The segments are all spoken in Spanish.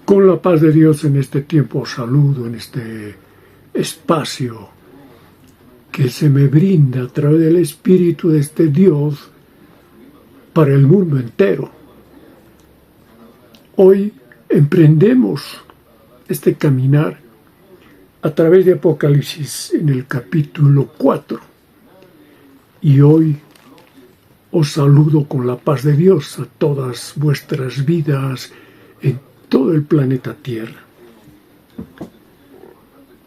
Con la paz de Dios en este tiempo os saludo, en este espacio que se me brinda a través del Espíritu de este Dios para el mundo entero. Hoy emprendemos este caminar a través de Apocalipsis en el capítulo 4. Y hoy os saludo con la paz de Dios a todas vuestras vidas en todo el planeta Tierra.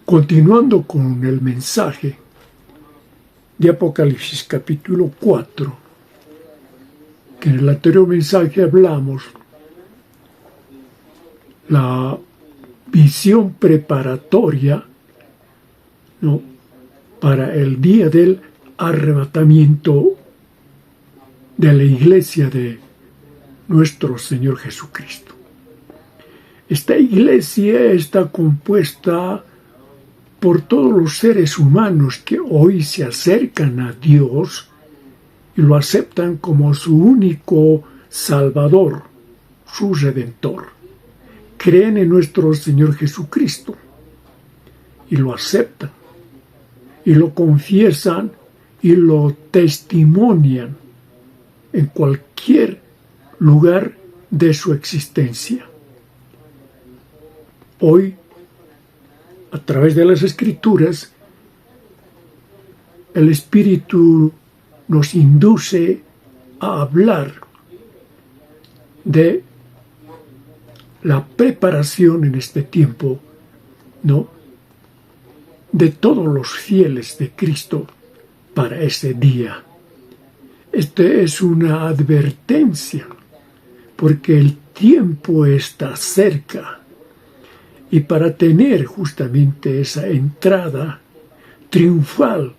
Continuando con el mensaje de Apocalipsis capítulo 4, que en el anterior mensaje hablamos la visión preparatoria, ¿no?, para el día del arrebatamiento de la iglesia de nuestro Señor Jesucristo. Esta iglesia está compuesta por todos los seres humanos que hoy se acercan a Dios y lo aceptan como su único Salvador, su Redentor. Creen en nuestro Señor Jesucristo y lo aceptan y lo confiesan y lo testimonian en cualquier lugar de su existencia. Hoy, a través de las Escrituras, el Espíritu nos induce a hablar de la preparación en este tiempo, ¿no?, de todos los fieles de Cristo para ese día. Esta es una advertencia, porque el tiempo está cerca. Y para tener justamente esa entrada triunfal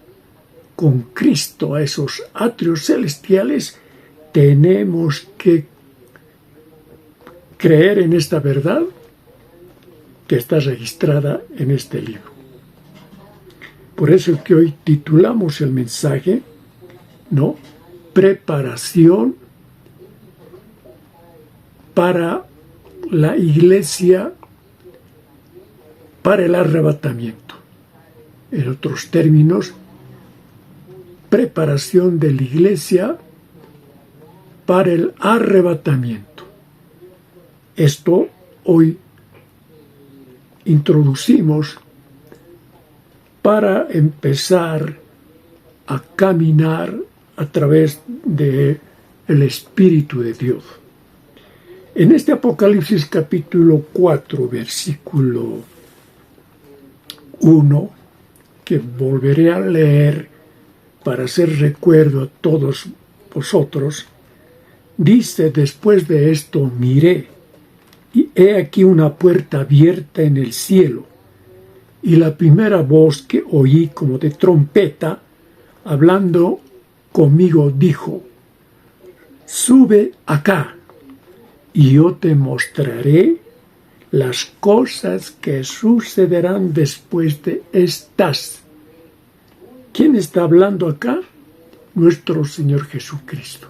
con Cristo a esos atrios celestiales, tenemos que creer en esta verdad que está registrada en este libro. Por eso que hoy titulamos el mensaje, ¿no?, preparación para la iglesia para el arrebatamiento. En otros términos, preparación de la iglesia para el arrebatamiento. Esto hoy introducimos para empezar a caminar a través del Espíritu de Dios. En este Apocalipsis capítulo 4, versículo 1, que volveré a leer para hacer recuerdo a todos vosotros, dice: después de esto miré, y he aquí una puerta abierta en el cielo, y la primera voz que oí como de trompeta, hablando conmigo, dijo: sube acá, y yo te mostraré las cosas que sucederán después de estas. ¿Quién está hablando acá? Nuestro Señor Jesucristo,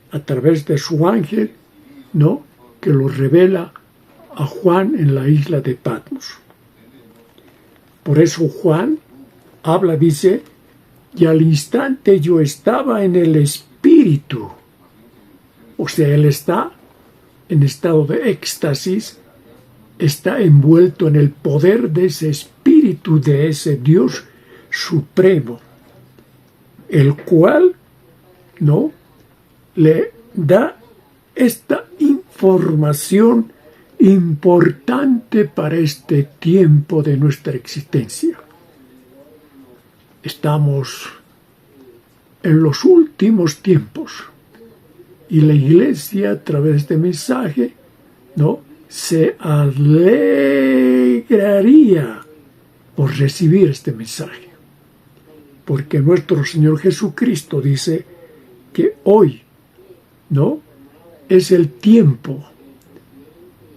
a través de su ángel, ¿no?, que lo revela a Juan en la isla de Patmos. Por eso Juan habla, dice: y al instante yo estaba en el Espíritu. O sea, él está en estado de éxtasis, está envuelto en el poder de ese Espíritu, de ese Dios supremo, el cual, ¿no?, le da esta información importante para este tiempo de nuestra existencia. Estamos en los últimos tiempos y la iglesia, a través de este mensaje, ¿no?, se alegraría por recibir este mensaje, porque nuestro Señor Jesucristo dice que hoy, ¿no?, es el tiempo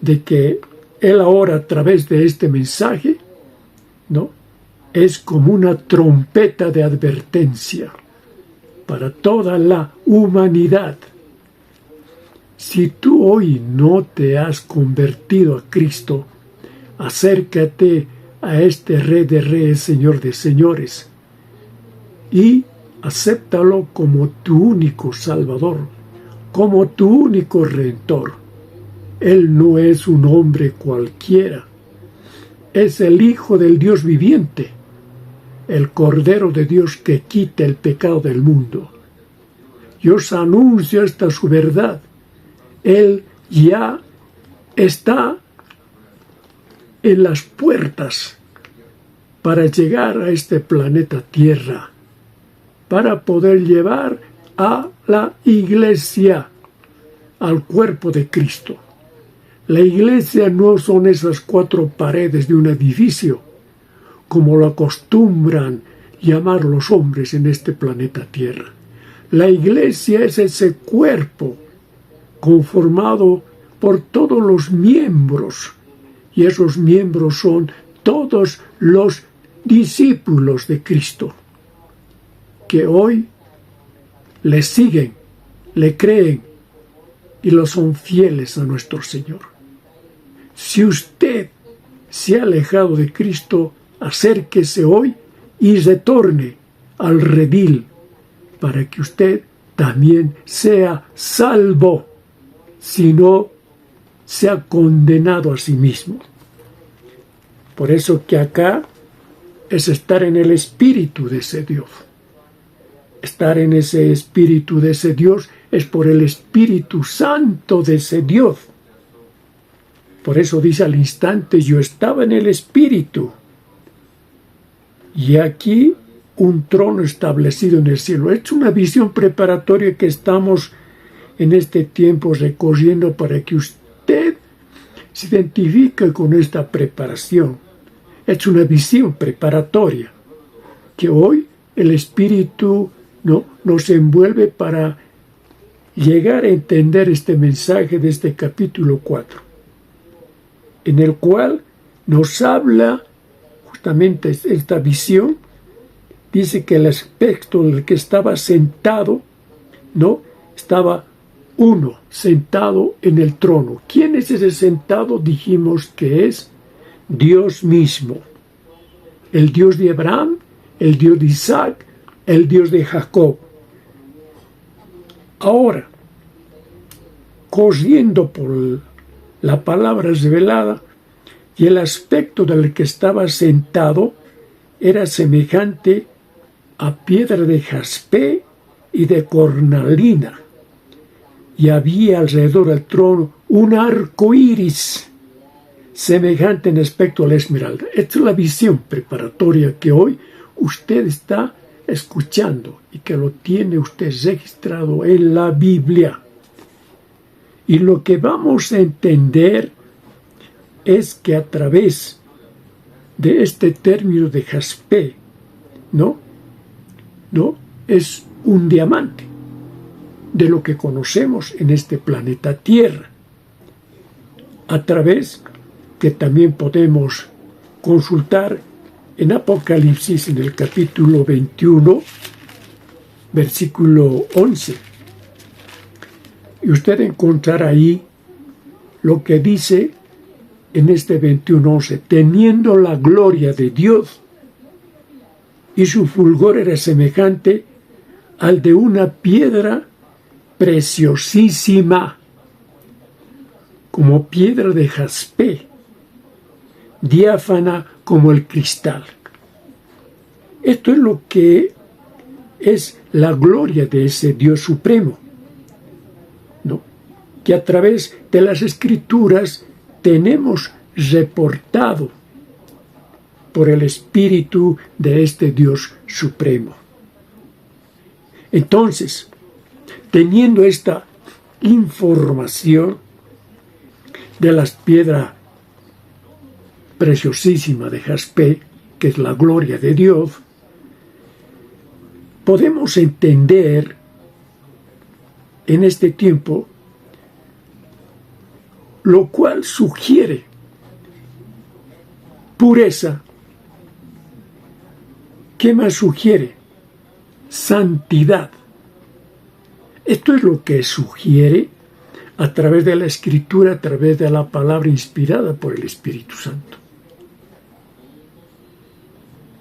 de que Él ahora, a través de este mensaje, ¿no?, es como una trompeta de advertencia para toda la humanidad. Si tú hoy no te has convertido a Cristo, acércate a este Rey de Reyes, Señor de Señores, y acéptalo como tu único Salvador, como tu único Redentor. Él no es un hombre cualquiera, es el Hijo del Dios viviente, el Cordero de Dios que quita el pecado del mundo. Yo os anuncio esta su verdad. Él ya está en las puertas para llegar a este planeta Tierra, para poder llevar a la iglesia, al cuerpo de Cristo. La iglesia no son esas 4 paredes de un edificio, como lo acostumbran llamar los hombres en este planeta Tierra. La iglesia es ese cuerpo conformado por todos los miembros, y esos miembros son todos los discípulos de Cristo, que hoy le siguen, le creen y lo son fieles a nuestro Señor. Si usted se ha alejado de Cristo, acérquese hoy y retorne al redil para que usted también sea salvo, si no se ha condenado a sí mismo. Por eso que acá es estar en el espíritu de ese Dios. Estar en ese espíritu de ese Dios es por el Espíritu Santo de ese Dios. Por eso dice al instante, yo estaba en el espíritu. Y aquí un trono establecido en el cielo. Es una visión preparatoria que estamos en este tiempo recorriendo para que usted se identifique con esta preparación. Es una visión preparatoria que hoy el Espíritu nos envuelve para llegar a entender este mensaje de este capítulo 4, en el cual nos habla justamente esta visión. Dice que el aspecto en el que estaba sentado, estaba uno sentado en el trono. ¿Quién es ese sentado? Dijimos que es Dios mismo, el Dios de Abraham, el Dios de Isaac, el Dios de Jacob. Ahora, corriendo por la palabra revelada, y el aspecto del que estaba sentado era semejante a piedra de jaspe y de cornalina, y había alrededor del trono un arco iris semejante en aspecto a la esmeralda. Esta es la visión preparatoria que hoy usted está escuchando y que lo tiene usted registrado en la Biblia. Y lo que vamos a entender es que a través de este término de jaspe, es un diamante de lo que conocemos en este planeta Tierra, a través que también podemos consultar en Apocalipsis, en el capítulo 21, versículo 11. Y usted encontrará ahí lo que dice en este 21:11, teniendo la gloria de Dios, y su fulgor era semejante al de una piedra preciosísima, como piedra de jaspe, diáfana como el cristal. Esto es lo que es la gloria de ese Dios supremo, que a través de las Escrituras tenemos reportado por el Espíritu de este Dios supremo. Entonces, teniendo esta información de la piedra preciosísima de jaspe, que es la gloria de Dios, podemos entender en este tiempo, lo cual sugiere pureza. ¿Qué más sugiere? Santidad. Esto es lo que sugiere a través de la Escritura, a través de la palabra inspirada por el Espíritu Santo.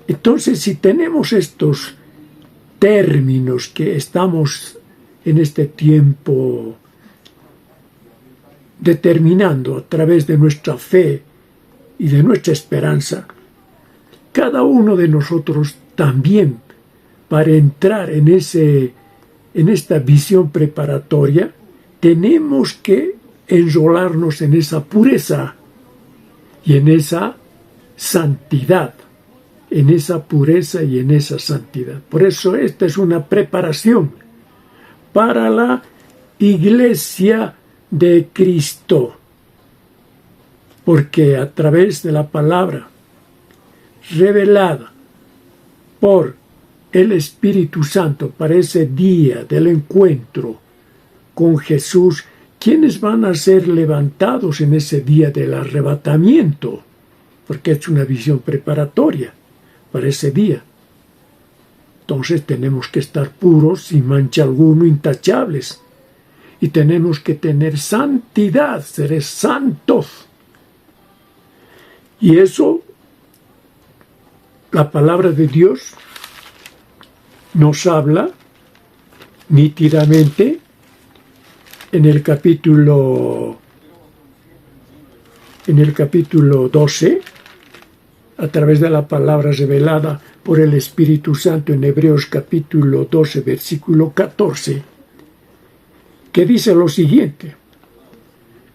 Entonces, si tenemos estos términos que estamos en este tiempo determinando a través de nuestra fe y de nuestra esperanza, cada uno de nosotros también, para entrar en esta visión preparatoria, tenemos que enrolarnos en esa pureza y en esa santidad, en esa pureza y en esa santidad. Por eso esta es una preparación para la Iglesia de Cristo, porque a través de la palabra revelada por el Espíritu Santo para ese día del encuentro con Jesús, ¿quiénes van a ser levantados en ese día del arrebatamiento? Porque es una visión preparatoria para ese día. Entonces tenemos que estar puros, sin mancha alguno, intachables. Y tenemos que tener santidad, ser santos. Y eso, la palabra de Dios nos habla nítidamente en el capítulo 12, a través de la palabra revelada por el Espíritu Santo en Hebreos capítulo 12, versículo 14, que dice lo siguiente: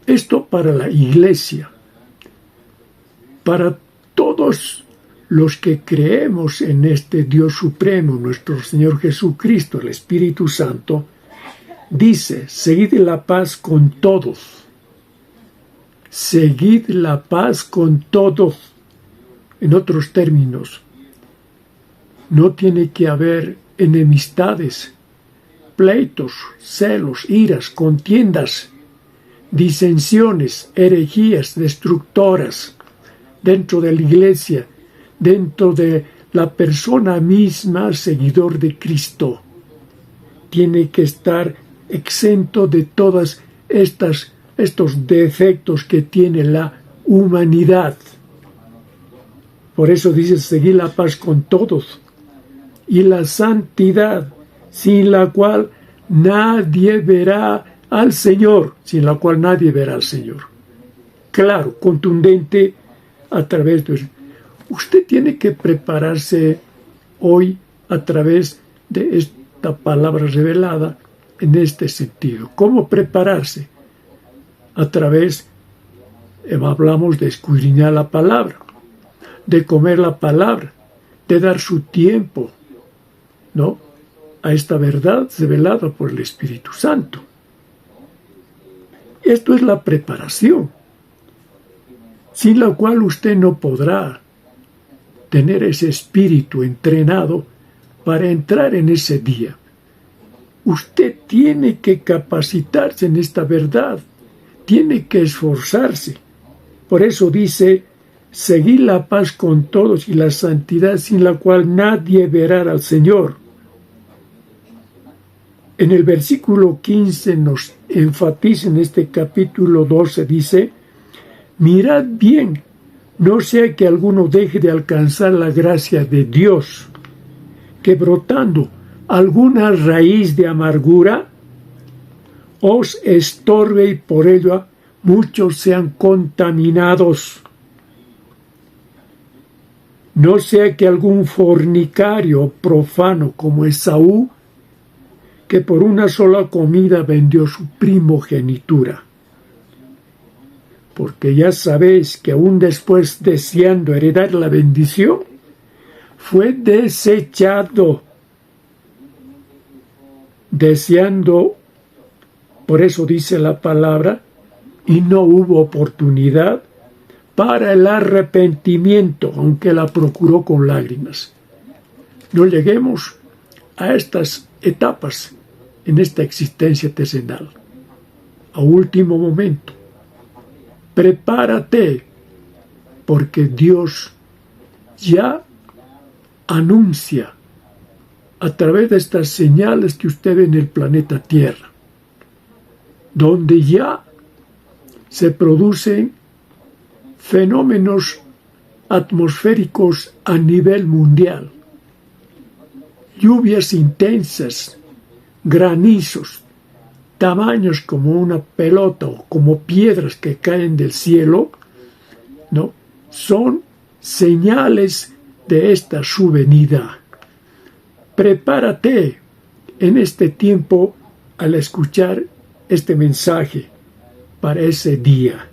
esto para la Iglesia, para todos los que creemos en este Dios supremo, nuestro Señor Jesucristo, el Espíritu Santo, dice: seguid la paz con todos. Seguid la paz con todos. En otros términos, no tiene que haber enemistades, pleitos, celos, iras, contiendas, disensiones, herejías destructoras dentro de la Iglesia, dentro de la persona misma, seguidor de Cristo. Tiene que estar exento de todas estos defectos que tiene la humanidad. Por eso dice: seguid la paz con todos y la santidad, sin la cual nadie verá al Señor, sin la cual nadie verá al Señor. Claro, contundente a través de... Usted tiene que prepararse hoy a través de esta palabra revelada en este sentido. ¿Cómo prepararse? A través, hablamos de escudriñar la palabra, de comer la palabra, de dar su tiempo, ¿no?, a esta verdad revelada por el Espíritu Santo. Esto es la preparación, sin la cual usted no podrá tener ese espíritu entrenado para entrar en ese día. Usted tiene que capacitarse en esta verdad, tiene que esforzarse. Por eso dice: seguid la paz con todos y la santidad, sin la cual nadie verá al Señor. En el versículo 15 nos enfatiza en este capítulo 12, dice: mirad bien, no sea que alguno deje de alcanzar la gracia de Dios, que brotando alguna raíz de amargura os estorbe y por ello muchos sean contaminados. No sea que algún fornicario profano como Esaú, que por una sola comida vendió su primogenitura. Porque ya sabéis que aún después, deseando heredar la bendición, fue desechado, deseando, por eso dice la palabra, y no hubo oportunidad para el arrepentimiento, aunque la procuró con lágrimas. No lleguemos a estas etapas en esta existencia terrenal. A último momento, prepárate, porque Dios ya anuncia a través de estas señales que usted ve en el planeta Tierra, donde ya se producen fenómenos atmosféricos a nivel mundial, lluvias intensas, granizos, tamaños como una pelota o como piedras que caen del cielo, ¿no? Son señales de esta su venida. Prepárate en este tiempo al escuchar este mensaje para ese día.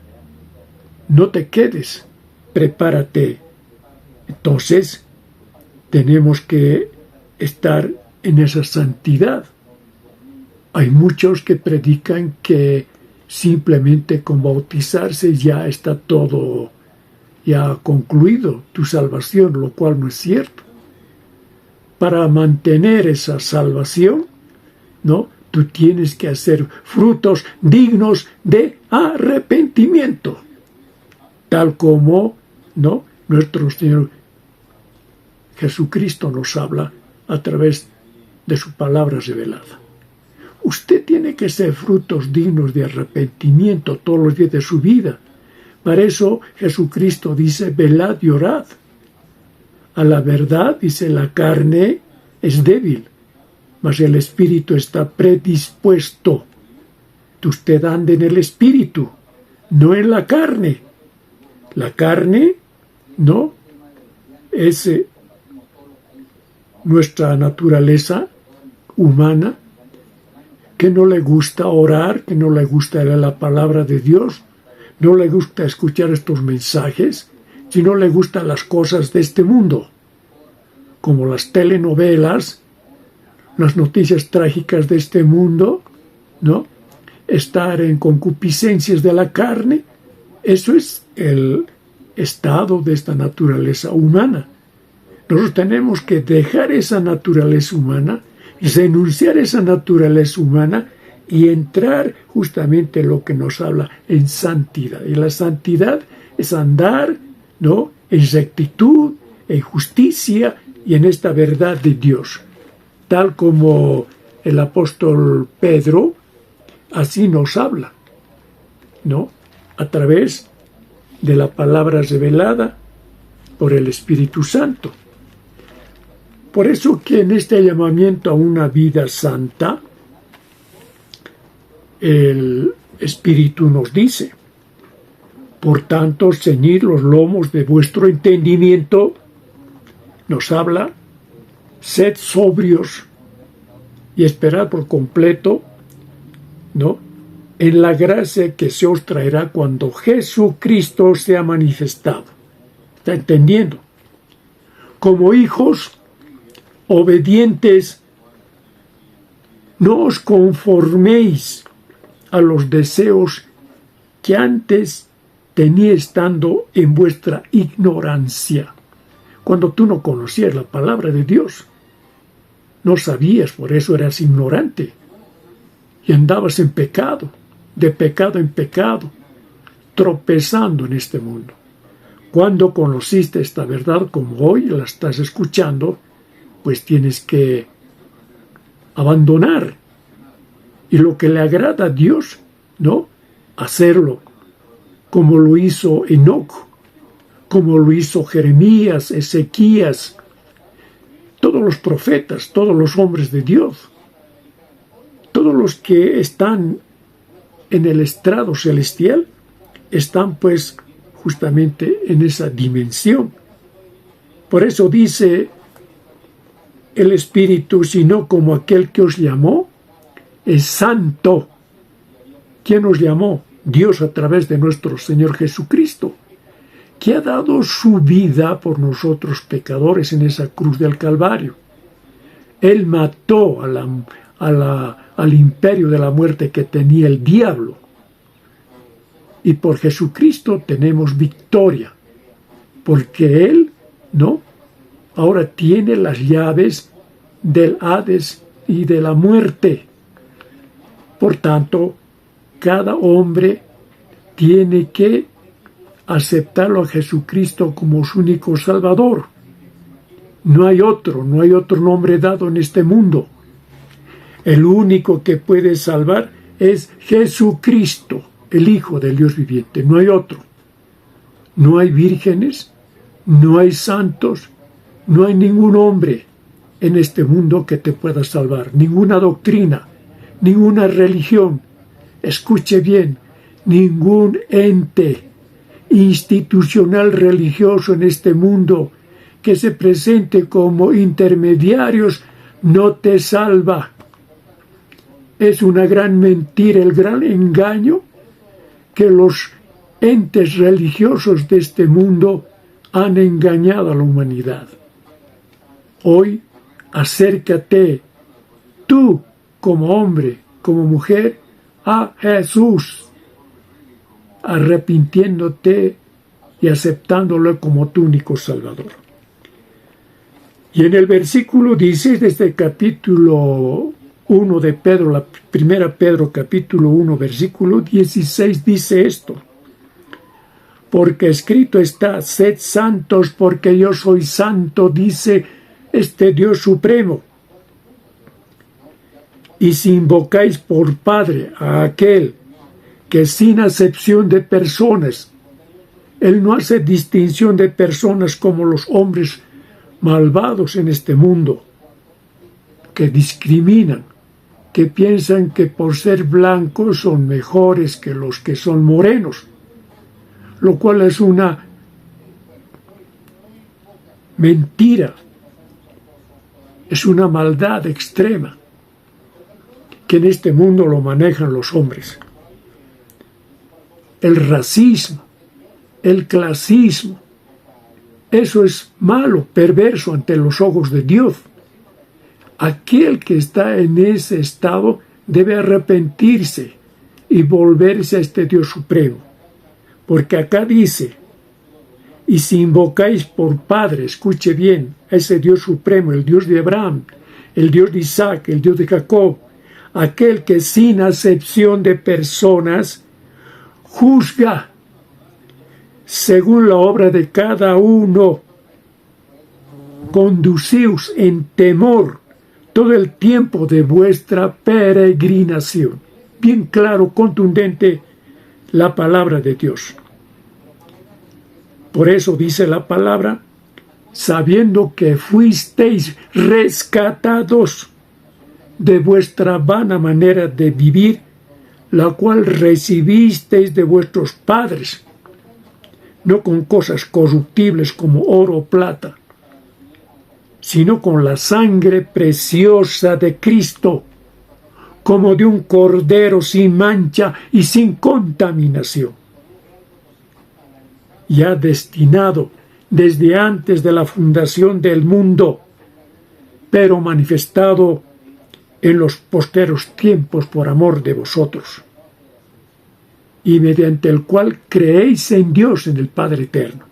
No te quedes, prepárate. Entonces, tenemos que estar en esa santidad. Hay muchos que predican que simplemente con bautizarse ya está todo ya concluido, tu salvación, lo cual no es cierto. Para mantener esa salvación, ¿no? Tú tienes que hacer frutos dignos de arrepentimiento, tal como, ¿no?, nuestro Señor Jesucristo nos habla a través de su palabra revelada. Usted tiene que ser frutos dignos de arrepentimiento todos los días de su vida. Para eso Jesucristo dice, velad y orad. A la verdad, dice, la carne es débil, mas el espíritu está predispuesto. Usted anda en el espíritu, no en la carne. La carne, ¿no?, es nuestra naturaleza humana, que no le gusta orar, que no le gusta leer la palabra de Dios, no le gusta escuchar estos mensajes, si no le gustan las cosas de este mundo, como las telenovelas, las noticias trágicas de este mundo, ¿no? Estar en concupiscencias de la carne, eso es el estado de esta naturaleza humana. Nosotros tenemos que dejar esa naturaleza humana, renunciar a esa naturaleza humana y entrar justamente en lo que nos habla en santidad. Y la santidad es andar, ¿no?, en rectitud, en justicia y en esta verdad de Dios. Tal como el apóstol Pedro así nos habla, ¿no?, a través de la palabra revelada por el Espíritu Santo. Por eso que en este llamamiento a una vida santa, el Espíritu nos dice, por tanto, ceñid los lomos de vuestro entendimiento, nos habla, sed sobrios y esperad por completo, ¿no?, en la gracia que se os traerá cuando Jesucristo sea manifestado. ¿Está entendiendo? Como hijos obedientes, no os conforméis a los deseos que antes tenía estando en vuestra ignorancia. Cuando tú no conocías la palabra de Dios, no sabías, por eso eras ignorante y andabas en pecado, de pecado en pecado, tropezando en este mundo. Cuando conociste esta verdad, como hoy la estás escuchando, pues tienes que abandonar. Y lo que le agrada a Dios, ¿no?, hacerlo, como lo hizo Enoc, como lo hizo Jeremías, Ezequías, todos los profetas, todos los hombres de Dios, todos los que están en el estrado celestial, están pues justamente en esa dimensión. Por eso dice el Espíritu, sino como aquel que os llamó es santo. ¿Quién nos llamó? Dios, a través de nuestro Señor Jesucristo, que ha dado su vida por nosotros pecadores en esa cruz del Calvario. Él mató al imperio de la muerte que tenía el diablo. Y por Jesucristo tenemos victoria, porque Él, ¿no?, ahora tiene las llaves del Hades y de la muerte. Por tanto, cada hombre tiene que aceptarlo a Jesucristo como su único Salvador. No hay otro nombre dado en este mundo. El único que puede salvar es Jesucristo, el Hijo del Dios viviente, no hay otro. No hay vírgenes, no hay santos, no hay ningún hombre en este mundo que te pueda salvar, ninguna doctrina, ninguna religión, escuche bien, ningún ente institucional religioso en este mundo que se presente como intermediarios no te salva. Es una gran mentira, el gran engaño que los entes religiosos de este mundo han engañado a la humanidad. Hoy, acércate, tú como hombre, como mujer, a Jesús, arrepintiéndote y aceptándolo como tu único Salvador. Y en el versículo 16 de este capítulo 1 de Pedro, la primera Pedro capítulo 1, versículo 16, dice esto: porque escrito está, sed santos porque yo soy santo, dice este Dios supremo. Y si invocáis por Padre a aquel que sin acepción de personas, Él no hace distinción de personas como los hombres malvados en este mundo, que discriminan, que piensan que por ser blancos son mejores que los que son morenos, lo cual es una mentira, es una maldad extrema que en este mundo lo manejan los hombres. El racismo, el clasismo, eso es malo, perverso ante los ojos de Dios. Aquel que está en ese estado debe arrepentirse y volverse a este Dios supremo. Porque acá dice, y si invocáis por Padre, escuche bien, a ese Dios supremo, el Dios de Abraham, el Dios de Isaac, el Dios de Jacob, aquel que sin acepción de personas juzga según la obra de cada uno, conducíos en temor todo el tiempo de vuestra peregrinación. Bien claro, contundente la palabra de Dios. Por eso dice la palabra, sabiendo que fuisteis rescatados de vuestra vana manera de vivir, la cual recibisteis de vuestros padres, no con cosas corruptibles como oro o plata, sino con la sangre preciosa de Cristo, como de un cordero sin mancha y sin contaminación, ya destinado desde antes de la fundación del mundo, pero manifestado en los posteros tiempos por amor de vosotros, y mediante el cual creéis en Dios, en el Padre Eterno,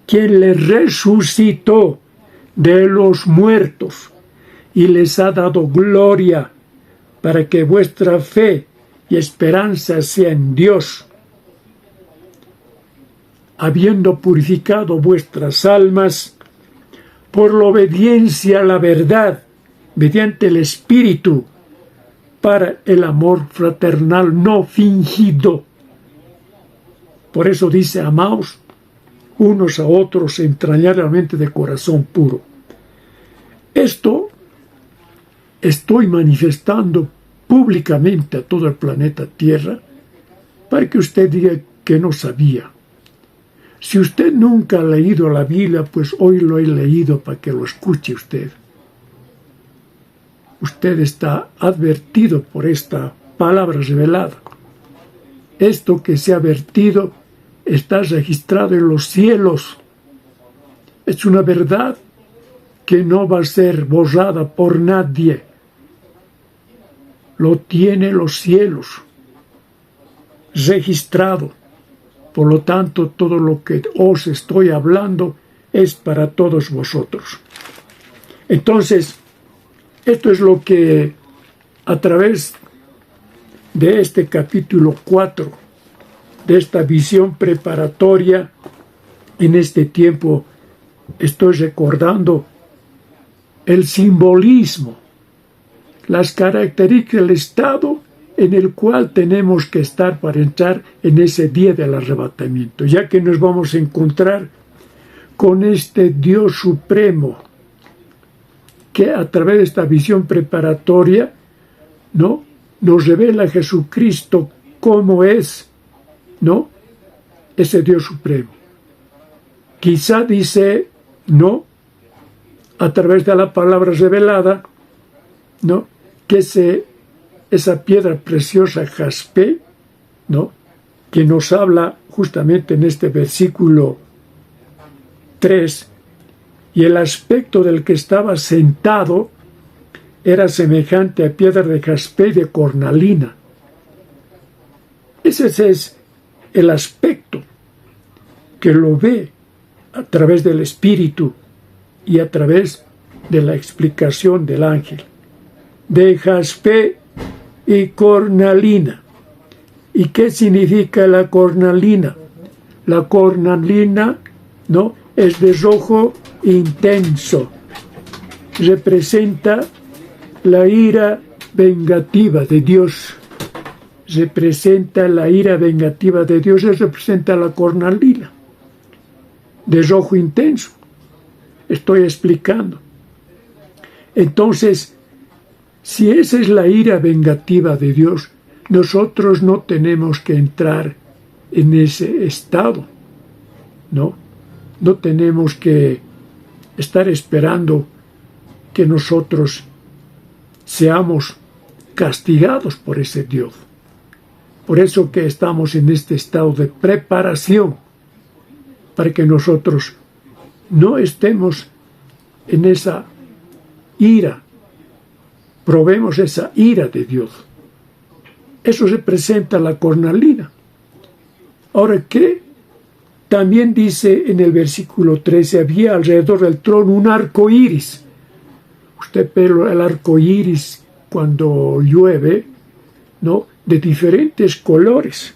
quien les resucitó de los muertos y les ha dado gloria, para que vuestra fe y esperanza sea en Dios, habiendo purificado vuestras almas por la obediencia a la verdad, mediante el Espíritu, para el amor fraternal no fingido. Por eso dice, amaos unos a otros entrañablemente de corazón puro. Esto estoy manifestando públicamente a todo el planeta Tierra para que usted diga que no sabía. Si usted nunca ha leído la Biblia, pues hoy lo he leído para que lo escuche usted. Usted está advertido por esta palabra revelada. Esto que se ha vertido está registrado en los cielos. Es una verdad que no va a ser borrada por nadie. Lo tiene los cielos registrado. Por lo tanto, todo lo que os estoy hablando es para todos vosotros. Entonces, esto es lo que a través de este capítulo 4, de esta visión preparatoria, en este tiempo estoy recordando el simbolismo, las características del estado en el cual tenemos que estar para entrar en ese día del arrebatamiento, ya que nos vamos a encontrar con este Dios supremo, que a través de esta visión preparatoria, ¿no?, nos revela a Jesucristo cómo es, ¿no?, ese Dios supremo. Quizá dice, ¿no?, a través de la palabra revelada, ¿no?, que esa piedra preciosa jaspe, ¿no?, que nos habla justamente en este versículo 3, y el aspecto del que estaba sentado era semejante a piedra de jaspe y de cornalina. Ese es el aspecto que lo ve a través del Espíritu y a través de la explicación del ángel. De jaspe y cornalina. ¿Y qué significa la cornalina? La cornalina, ¿no?, es de rojo intenso. Representa la ira vengativa de Dios. Representa la ira vengativa de Dios. Eso representa la cornalina. De rojo intenso. Estoy explicando. Entonces, si esa es la ira vengativa de Dios, nosotros no tenemos que entrar en ese estado, ¿no? No tenemos que estar esperando que nosotros seamos castigados por ese Dios. Por eso que estamos en este estado de preparación, para que nosotros no estemos en esa ira, probemos esa ira de Dios. Eso representa la cornalina. Ahora, ¿qué? También dice en el versículo 13, había alrededor del trono un arco iris. Usted ve el arco iris cuando llueve, ¿no?, de diferentes colores,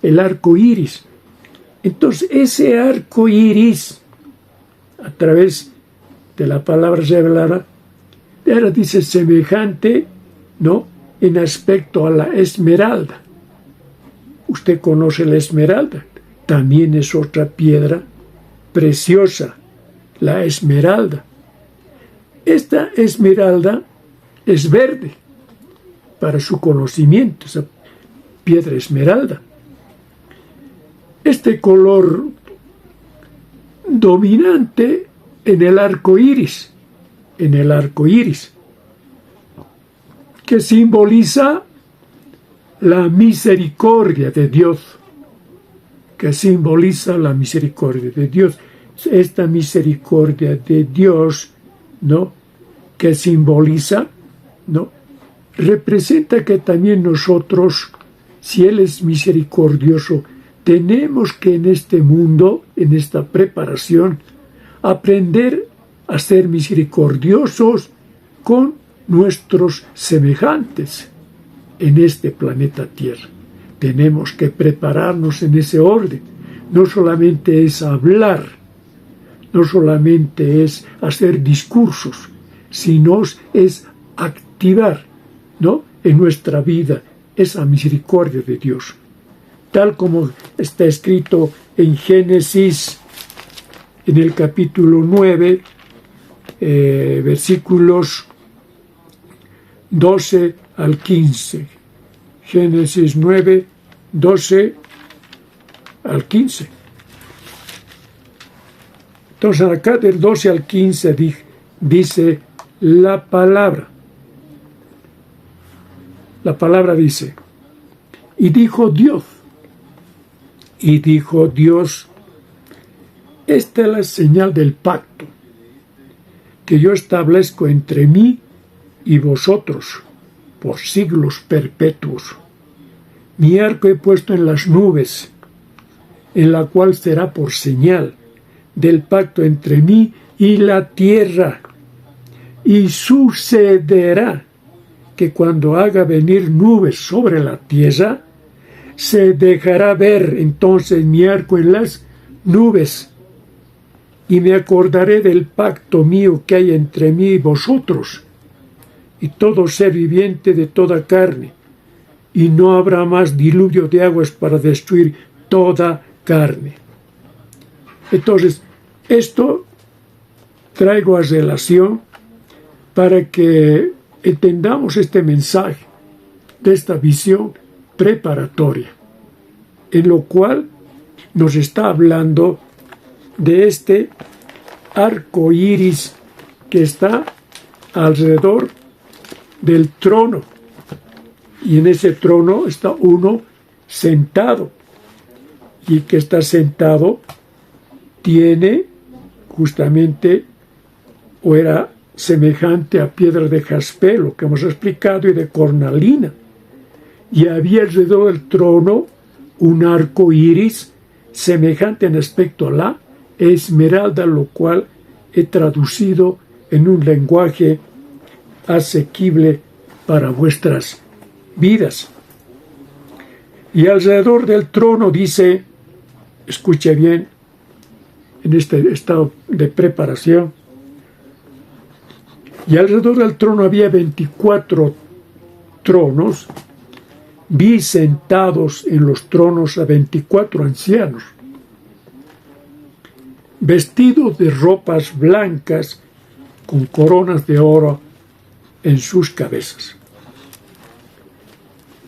el arco iris. Entonces, ese arco iris, a través de la palabra revelada, era, dice, semejante, ¿no?, en aspecto a la esmeralda. Usted conoce la esmeralda. También es otra piedra preciosa, la esmeralda. Esta esmeralda es verde, para su conocimiento, esa piedra esmeralda. Este color dominante en el arco iris, que simboliza la misericordia de Dios, Esta misericordia de Dios, ¿no?, que simboliza, ¿no?, representa que también nosotros, si Él es misericordioso, tenemos que en este mundo, en esta preparación, aprender a ser misericordiosos con nuestros semejantes en este planeta Tierra. Tenemos que prepararnos en ese orden. No solamente es hablar, no solamente es hacer discursos, sino es activar, ¿no?, en nuestra vida esa misericordia de Dios. Tal como está escrito en Génesis, en el capítulo 9, versículos 12 al 15. Génesis 9, 12 al 15. Entonces acá del 12 al 15 dice la palabra. La palabra dice, y dijo Dios, esta es la señal del pacto que yo establezco entre mí y vosotros por siglos perpetuos. Mi arco he puesto en las nubes, en la cual será por señal del pacto entre mí y la tierra. Y sucederá que cuando haga venir nubes sobre la tierra, se dejará ver entonces mi arco en las nubes, y me acordaré del pacto mío que hay entre mí y vosotros, y todo ser viviente de toda carne, y no habrá más diluvio de aguas para destruir toda carne. Entonces, esto traigo a relación para que entendamos este mensaje de esta visión preparatoria, en lo cual nos está hablando de este arco iris que está alrededor del trono, y en ese trono está uno sentado, y que está sentado tiene justamente, o era semejante a piedra de jaspe, lo que hemos explicado, y de cornalina, y había alrededor del trono un arco iris semejante en aspecto a la esmeralda, lo cual he traducido en un lenguaje asequible para vuestras vidas. Y alrededor del trono dice, escuche bien, en este estado de preparación, y alrededor del trono había 24 tronos. Vi sentados en los tronos a 24 ancianos, vestidos de ropas blancas con coronas de oro en sus cabezas.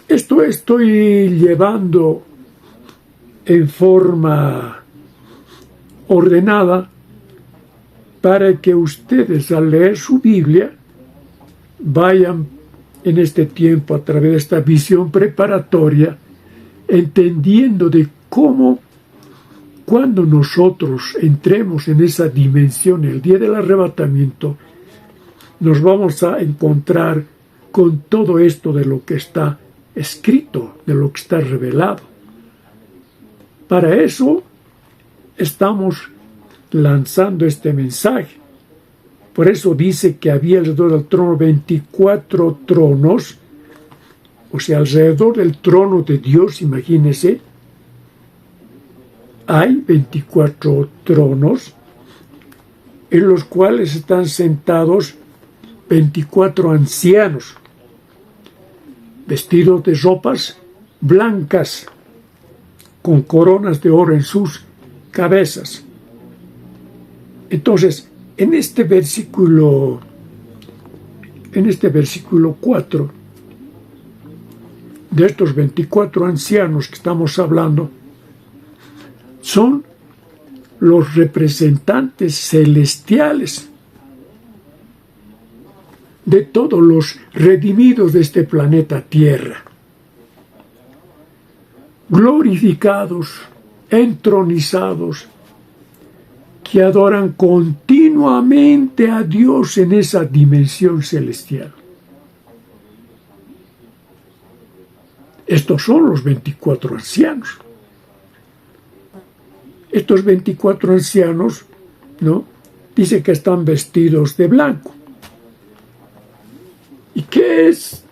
Esto estoy llevando en forma ordenada para que ustedes, al leer su Biblia, vayan en este tiempo a través de esta visión preparatoria, entendiendo de cómo, cuando nosotros entremos en esa dimensión el día del arrebatamiento, nos vamos a encontrar con todo esto de lo que está escrito, de lo que está revelado. Para eso estamos lanzando este mensaje. Por eso dice que había alrededor del trono 24 tronos, o sea, alrededor del trono de Dios, imagínense, hay 24 tronos en los cuales están sentados 24 ancianos, vestidos de ropas blancas, con coronas de oro en sus cabezas. Entonces, en este versículo 4, de estos 24 ancianos que estamos hablando, son los representantes celestiales de todos los redimidos de este planeta Tierra, glorificados, entronizados, que adoran continuamente a Dios en esa dimensión celestial. Estos son los 24 ancianos. Estos 24 ancianos, ¿no?, dice que están vestidos de blanco. ¿Y qué es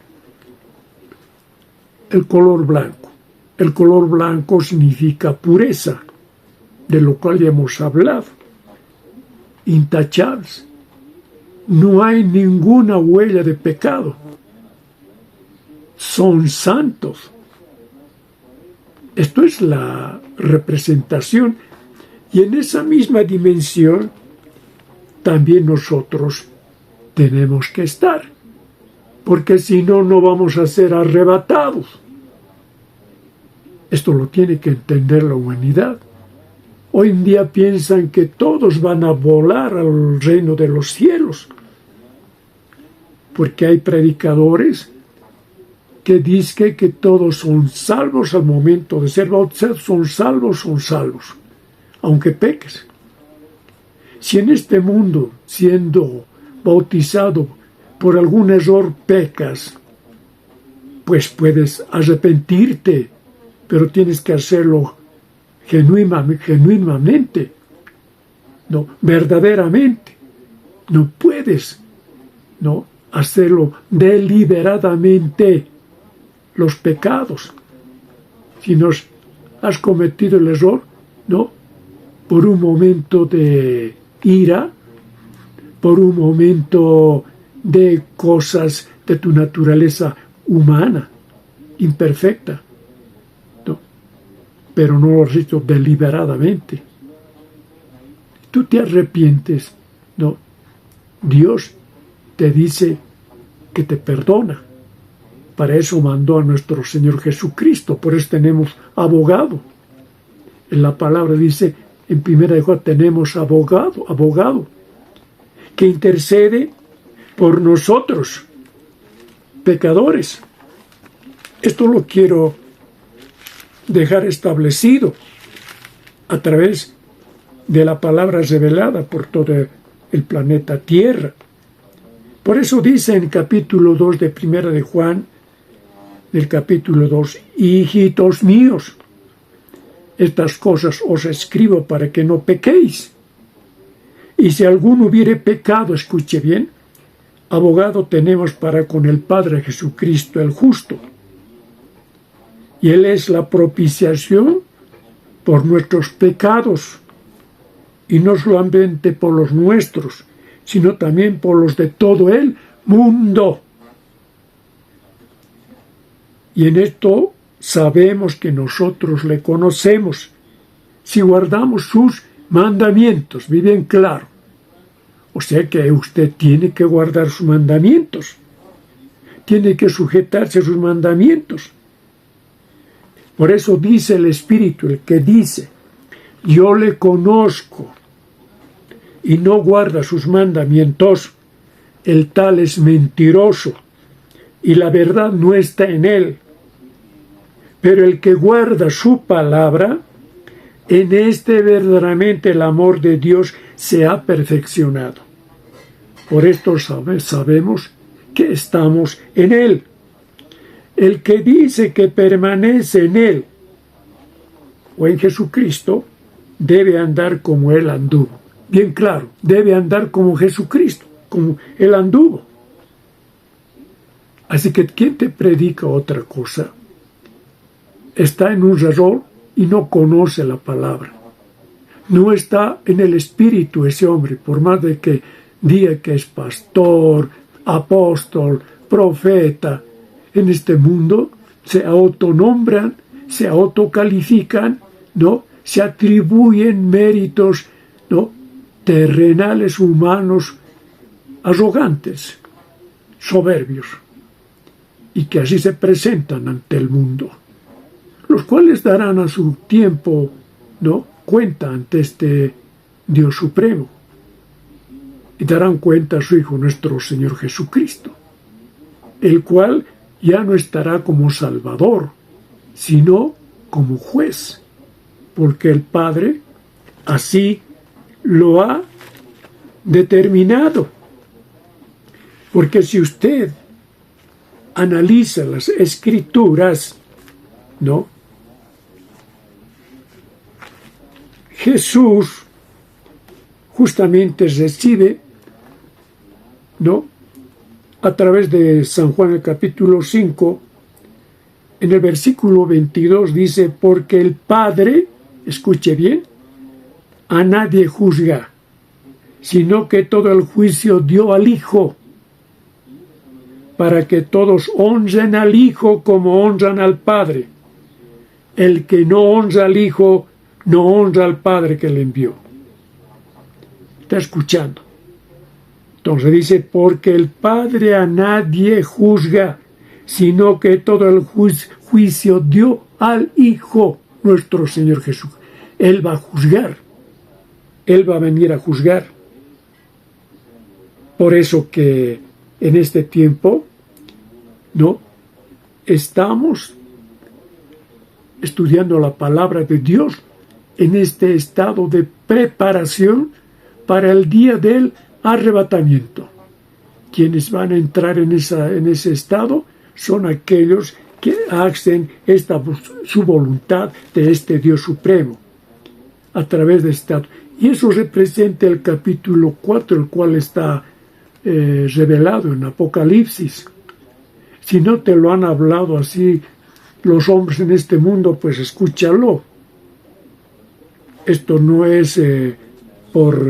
el color blanco? El color blanco significa pureza, de lo cual ya hemos hablado. Intachables. No hay ninguna huella de pecado. Son santos. Esto es la representación, y en esa misma dimensión también nosotros tenemos que estar, porque si no, no vamos a ser arrebatados. Esto lo tiene que entender la humanidad. Hoy en día piensan que todos van a volar al reino de los cielos, porque hay predicadores que dicen que todos son salvos al momento de ser bautizados, son salvos, aunque peques. Si en este mundo, siendo bautizado por algún error, pecas, pues puedes arrepentirte, pero tienes que hacerlo genuinamente, no, verdaderamente. No puedes, no, hacerlo deliberadamente, los pecados. Si nos has cometido el error, no, por un momento de ira, por un momento de cosas de tu naturaleza humana, imperfecta, ¿no? Pero no lo has hecho deliberadamente. Tú te arrepientes, ¿no? Dios te dice que te perdona. Para eso mandó a nuestro Señor Jesucristo. Por eso tenemos abogado. En la palabra dice, en 1 de Juan, tenemos abogado, que intercede por nosotros, pecadores. Esto lo quiero dejar establecido a través de la palabra revelada por todo el planeta Tierra. Por eso dice en capítulo 2 de 1 de Juan, del capítulo 2, hijitos míos, estas cosas os escribo para que no pequéis. Y si alguno hubiere pecado, escuche bien, abogado tenemos para con el Padre Jesucristo el justo. Y Él es la propiciación por nuestros pecados, y no solamente por los nuestros, sino también por los de todo el mundo. Y en esto sabemos que nosotros le conocemos, si guardamos sus mandamientos, bien claro. O sea que usted tiene que guardar sus mandamientos, tiene que sujetarse a sus mandamientos. Por eso dice el Espíritu, el que dice, yo le conozco, y no guarda sus mandamientos, el tal es mentiroso, y la verdad no está en él. Pero el que guarda su palabra, en este verdaderamente el amor de Dios se ha perfeccionado. Por esto sabemos que estamos en él. El que dice que permanece en él o en Jesucristo, debe andar como él anduvo. Bien claro, debe andar como Jesucristo, como él anduvo. Así que quien te predica otra cosa está en un error y no conoce la palabra. No está en el espíritu ese hombre, por más de que diga que es pastor, apóstol, profeta. En este mundo se autonombran, se autocalifican, ¿no? Se atribuyen méritos, ¿no? Terrenales, humanos, arrogantes, soberbios, y que así se presentan ante el mundo, los cuales darán a su tiempo, ¿no?, cuenta ante este Dios Supremo, y darán cuenta a su Hijo nuestro Señor Jesucristo, el cual ya no estará como Salvador, sino como juez, porque el Padre así lo ha determinado. Porque si usted analiza las Escrituras, ¿no?, Jesús justamente recibe, ¿no?, a través de San Juan el capítulo 5, en el versículo 22 dice, porque el Padre, escuche bien, a nadie juzga, sino que todo el juicio dio al Hijo, para que todos honren al Hijo como honran al Padre. El que no honra al Hijo, no honra al Padre que le envió. ¿Está escuchando? Entonces dice, porque el Padre a nadie juzga, sino que todo el juicio dio al Hijo, nuestro Señor Jesús. Él va a juzgar. Él va a venir a juzgar. Por eso que en este tiempo, ¿no?, estamos estudiando la palabra de Dios en este estado de preparación para el día del arrebatamiento. Quienes van a entrar en ese estado son aquellos que hacen su voluntad de este Dios Supremo a través de este estado. Y eso representa el capítulo 4, el cual está revelado en Apocalipsis. Si no te lo han hablado así los hombres en este mundo, pues escúchalo. Esto no es por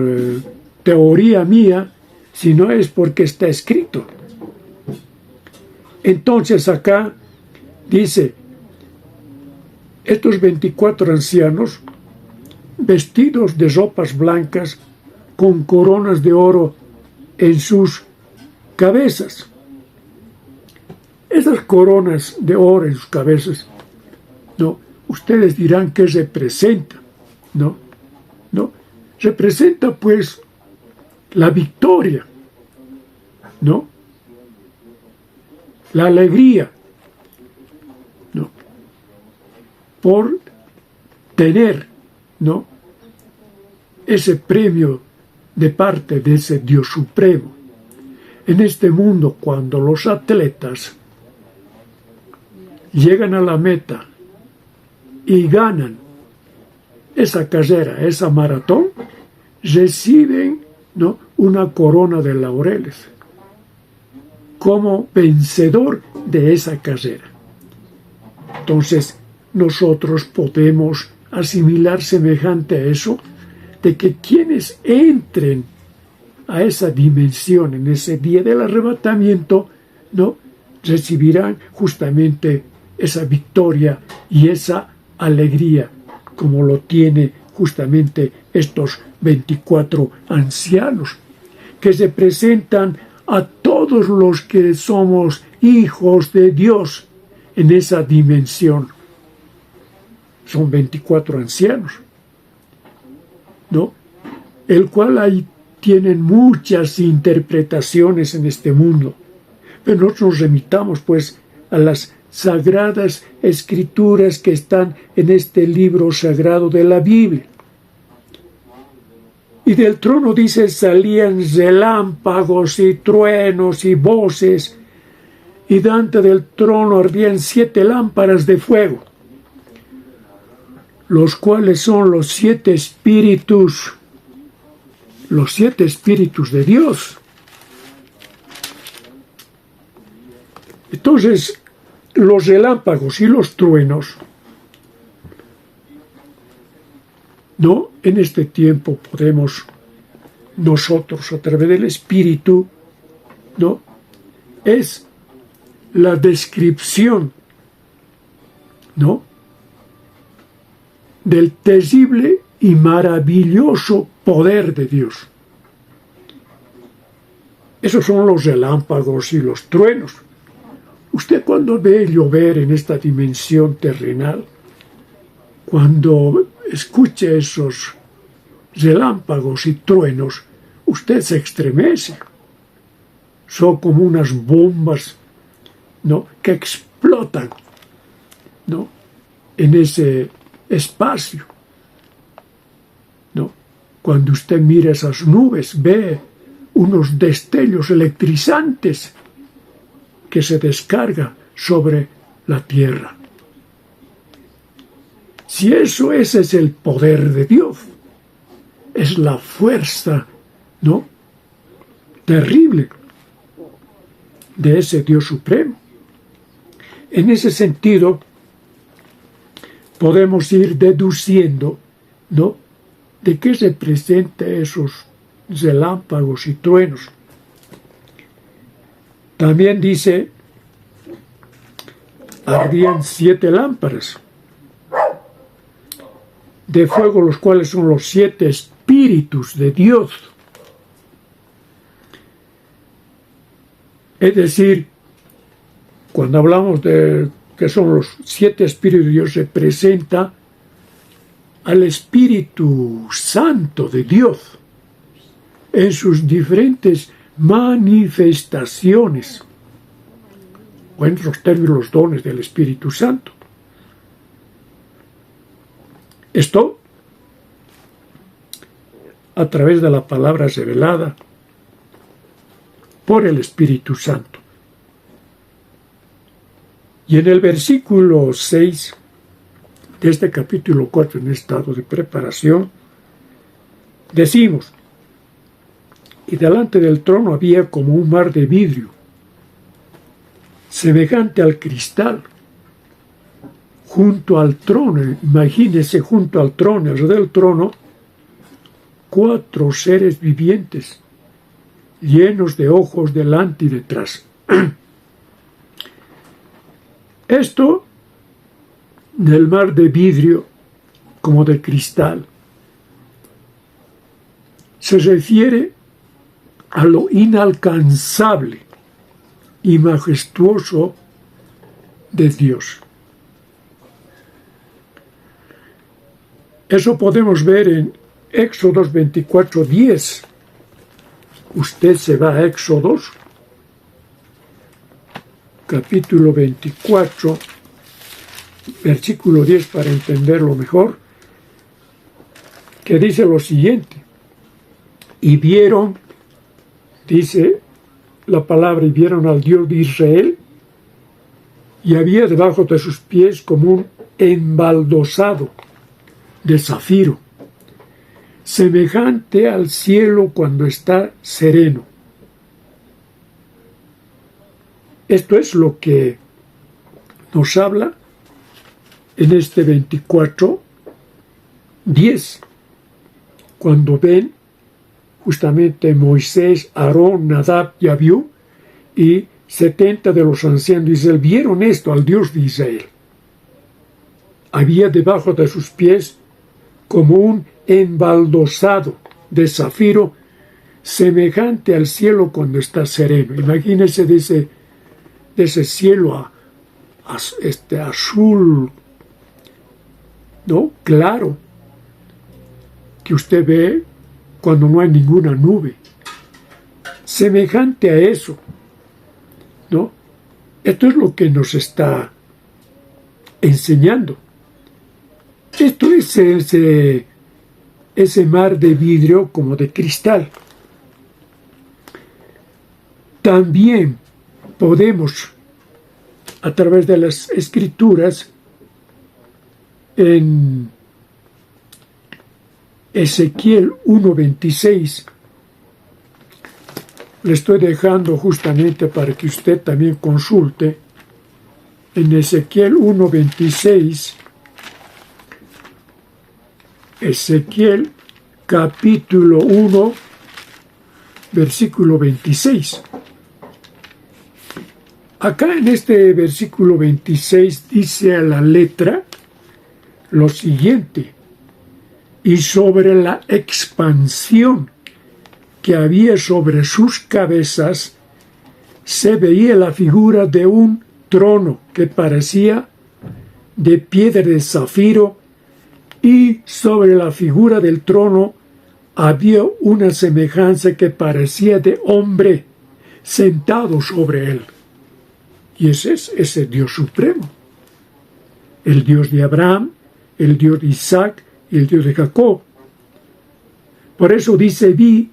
teoría mía, sino es porque está escrito. Entonces acá Dice, estos 24 ancianos, vestidos de ropas blancas, con coronas de oro en sus cabezas. Esas coronas de oro en sus cabezas, ¿no? Ustedes dirán que representa, ¿no? ¿No? Representa pues la victoria, ¿no? La alegría, ¿no? Por tener, ¿no? Ese premio de parte de ese Dios supremo. En este mundo, cuando los atletas llegan a la meta y ganan esa carrera, esa maratón, reciben, ¿no?, una corona de laureles como vencedor de esa carrera. Entonces, nosotros podemos asimilar semejante a eso, de que quienes entren a esa dimensión en ese día del arrebatamiento, ¿no?, recibirán justamente esa victoria y esa alegría, como lo tiene justamente estos 24 ancianos, que representan a todos los que somos hijos de Dios en esa dimensión. Son 24 ancianos, ¿no? El cual ahí tienen muchas interpretaciones en este mundo. Pero nosotros nos remitamos pues a las sagradas escrituras que están en este libro sagrado de la Biblia. Y del trono, dice, salían relámpagos y truenos y voces, y delante del trono ardían 7 lámparas de fuego, los cuales son los 7 espíritus de Dios. Entonces, los relámpagos y los truenos, ¿no? En este tiempo podemos nosotros, a través del Espíritu, ¿no?, es la descripción, ¿no?, del terrible y maravilloso poder de Dios. Esos son los relámpagos y los truenos. Usted, cuando ve llover en esta dimensión terrenal, cuando escucha esos relámpagos y truenos, usted se estremece. Son como unas bombas, ¿no?, que explotan, ¿no?, en ese espacio, ¿no? Cuando usted mira esas nubes, ve unos destellos electrizantes que se descargan sobre la tierra. Si ese es el poder de Dios, es la fuerza, ¿no?, terrible de ese Dios supremo. En ese sentido, podemos ir deduciendo, ¿no?, de qué representa esos relámpagos y truenos. También dice, ardían 7 lámparas de fuego, los cuales son los 7 espíritus de Dios. Es decir, cuando hablamos de que son los 7 espíritus de Dios, representa al Espíritu Santo de Dios en sus diferentes manifestaciones, o en otros términos, los dones del Espíritu Santo. Esto a través de la palabra revelada por el Espíritu Santo. Y en el versículo 6 de este capítulo 4, en estado de preparación, decimos, y delante del trono había como un mar de vidrio, semejante al cristal. Junto al trono, imagínese, junto al trono, alrededor del trono, 4 seres vivientes, llenos de ojos delante y detrás. Esto del mar de vidrio como de cristal se refiere a lo inalcanzable y majestuoso de Dios. Eso podemos ver en Éxodos 24:10. Usted se va a Éxodos, capítulo 24, versículo 10, para entenderlo mejor, que dice lo siguiente: y vieron, dice la palabra, y vieron al Dios de Israel, y había debajo de sus pies como un embaldosado de zafiro, semejante al cielo cuando está sereno. Esto es lo que nos habla en este 24:10, cuando ven justamente Moisés, Aarón, Nadab y Abiú y 70 de los ancianos de Israel vieron esto al Dios de Israel. Había debajo de sus pies como un embaldosado de zafiro, semejante al cielo cuando está sereno. Imagínense de ese cielo azul, ¿no?, claro, que usted ve cuando no hay ninguna nube. Semejante a eso, ¿no? Esto es lo que nos está enseñando. Esto es ese mar de vidrio como de cristal. También podemos, a través de las Escrituras, en Ezequiel 1:26, le estoy dejando justamente para que usted también consulte, en Ezequiel 1:26, Ezequiel capítulo 1, versículo 26. Acá en este versículo 26 dice a la letra lo siguiente: y sobre la expansión que había sobre sus cabezas se veía la figura de un trono que parecía de piedra de zafiro, y sobre la figura del trono había una semejanza que parecía de hombre sentado sobre él. Y ese es ese Dios supremo, el Dios de Abraham, el Dios de Isaac y el Dios de Jacob. Por eso dice: vi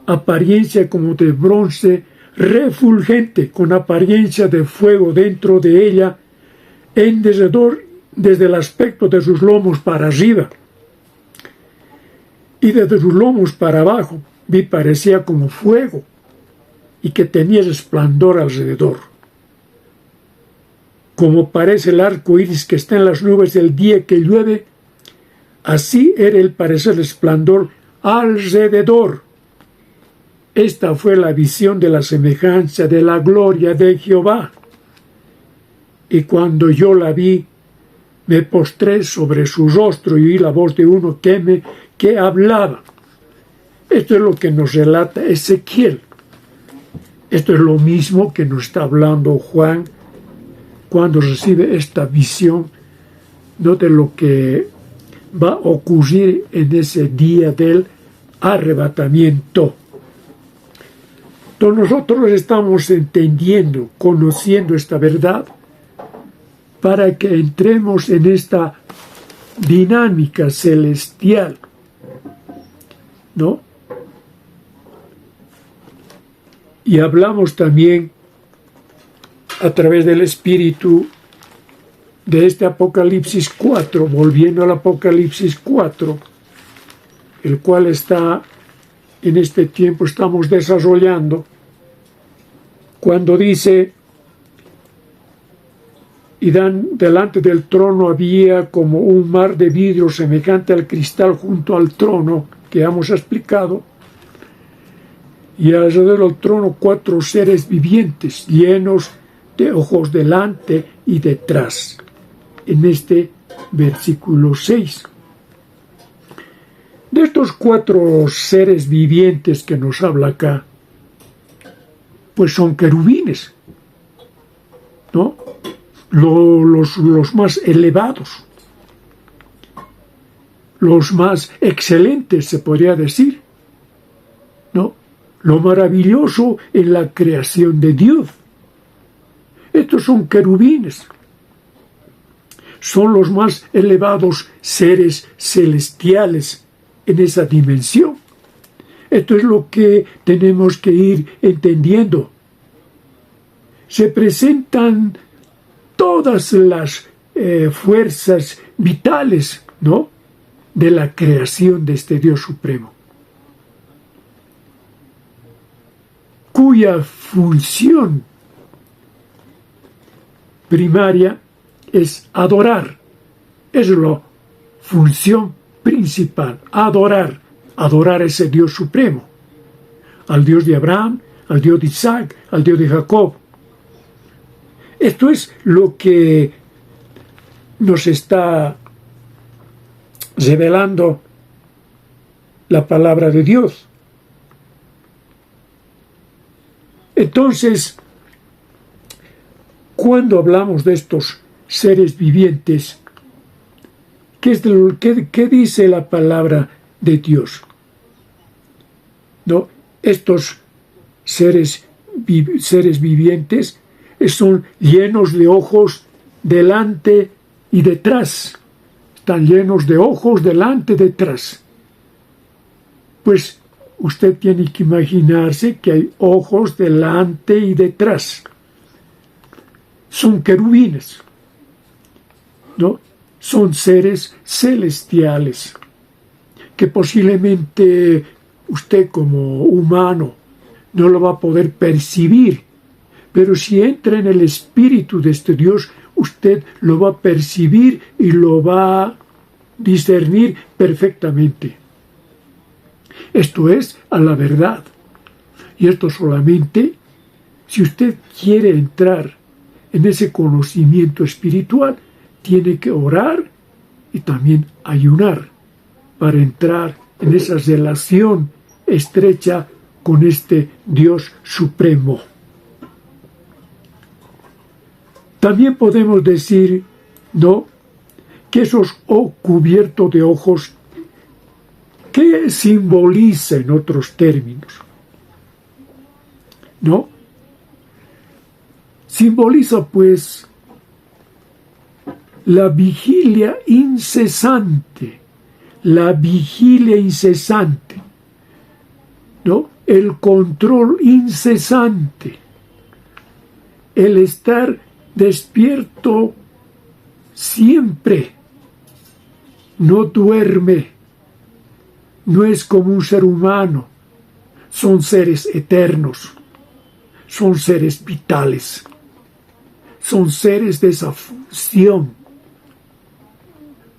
apariencia como de bronce refulgente, con apariencia de fuego dentro de ella, en derredor, desde el aspecto de sus lomos para arriba y desde sus lomos para abajo. Vi parecía como fuego y que tenía resplandor alrededor, como parece el arco iris que está en las nubes el día que llueve. Así era el parecer resplandor alrededor. Esta fue la visión de la semejanza de la gloria de Jehová. Y cuando yo la vi, me postré sobre su rostro y oí la voz de uno que hablaba. Esto es lo que nos relata Ezequiel. Esto es lo mismo que nos está hablando Juan cuando recibe esta visión, no, de lo que va a ocurrir en ese día del arrebatamiento. Entonces nosotros estamos entendiendo, conociendo esta verdad, para que entremos en esta dinámica celestial, ¿no? Y hablamos también a través del Espíritu de este Apocalipsis 4, volviendo al Apocalipsis 4, el cual está en este tiempo estamos desarrollando, cuando dice: y delante del trono había como un mar de vidrio semejante al cristal junto al trono, que hemos explicado, y alrededor del trono 4 seres vivientes llenos de ojos delante y detrás. En este versículo 6. De estos 4 seres vivientes que nos habla acá, pues son querubines, ¿no? Los más elevados, los más excelentes, se podría decir, ¿no? Lo maravilloso en la creación de Dios. Estos son querubines. Son los más elevados seres celestiales en esa dimensión. Esto es lo que tenemos que ir entendiendo. Se presentan todas las fuerzas vitales, ¿no?, de la creación de este Dios supremo, cuya función primaria es adorar. Es la función principal, adorar a ese Dios supremo, al Dios de Abraham, al Dios de Isaac, al Dios de Jacob. Esto es lo que nos está revelando la palabra de Dios. Entonces, cuando hablamos de estos seres vivientes, ¿qué dice la palabra de Dios? ¿No? Estos seres vivientes son llenos de ojos delante y detrás. Están llenos de ojos delante y detrás. Pues usted tiene que imaginarse que hay ojos delante y detrás. Son querubines, ¿no? Son seres celestiales que posiblemente usted como humano no lo va a poder percibir, pero si entra en el espíritu de este Dios, usted lo va a percibir y lo va a discernir perfectamente. Esto es a la verdad. Y esto solamente si usted quiere entrar en ese conocimiento espiritual, tiene que orar y también ayunar para entrar en esa relación estrecha con este Dios supremo. También podemos decir, ¿no?, que esos cubiertos de ojos, ¿qué simboliza en otros términos? ¿No? Simboliza, pues, la vigilia incesante, ¿no? El control incesante, el estar despierto siempre, no duerme, no es como un ser humano, son seres eternos, son seres vitales, son seres de esa función.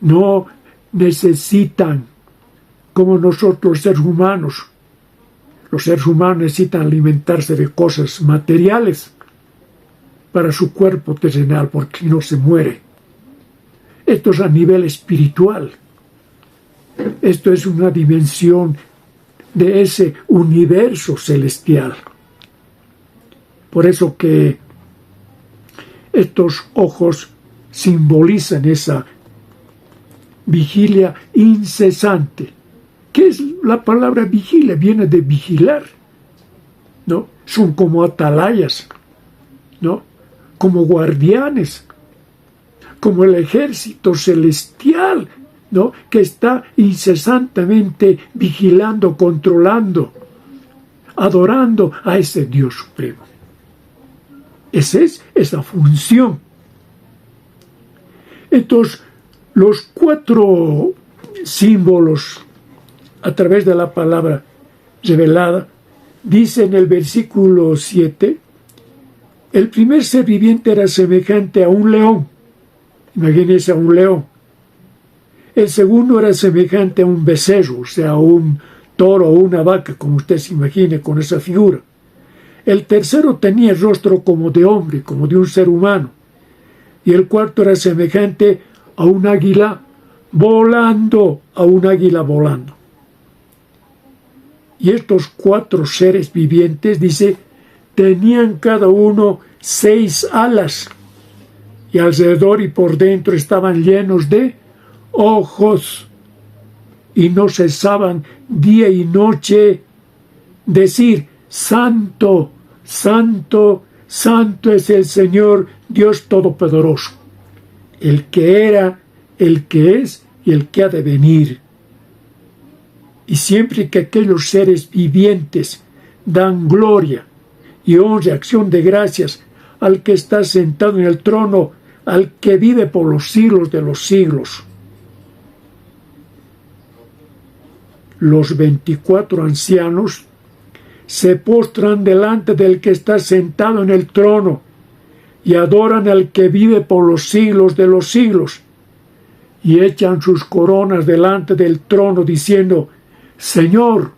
No necesitan, como nosotros los seres humanos. Los seres humanos necesitan alimentarse de cosas materiales para su cuerpo terrenal, porque si no se muere. Esto es a nivel espiritual. Esto es una dimensión de ese universo celestial. Por eso que estos ojos simbolizan esa vigilia incesante. ¿Qué es la palabra vigilia? Viene de vigilar, ¿no? Son como atalayas, ¿no? Como guardianes, como el ejército celestial, ¿no?, que está incesantemente vigilando, controlando, adorando a ese Dios supremo. Esa es esa función. Entonces, los 4 símbolos a través de la palabra revelada, dice en el versículo 7, el primer ser viviente era semejante a un león. Imagínense a un león. El segundo era semejante a un becerro, o sea, a un toro o una vaca, como usted se imagine con esa figura. El tercero tenía el rostro como de hombre, como de un ser humano. Y el cuarto era semejante a un águila volando, a un águila volando. Y estos 4 seres vivientes, dice, tenían cada uno 6 alas. Y alrededor y por dentro estaban llenos de ojos. Y no cesaban día y noche decir, Santo, Santo, Santo es el Señor Dios Todopoderoso, el que era, el que es y el que ha de venir. Y siempre que aquellos seres vivientes dan gloria y honra, acción de gracias al que está sentado en el trono, al que vive por los siglos de los siglos, los 24 ancianos se postran delante del que está sentado en el trono y adoran al que vive por los siglos de los siglos, y echan sus coronas delante del trono diciendo, Señor,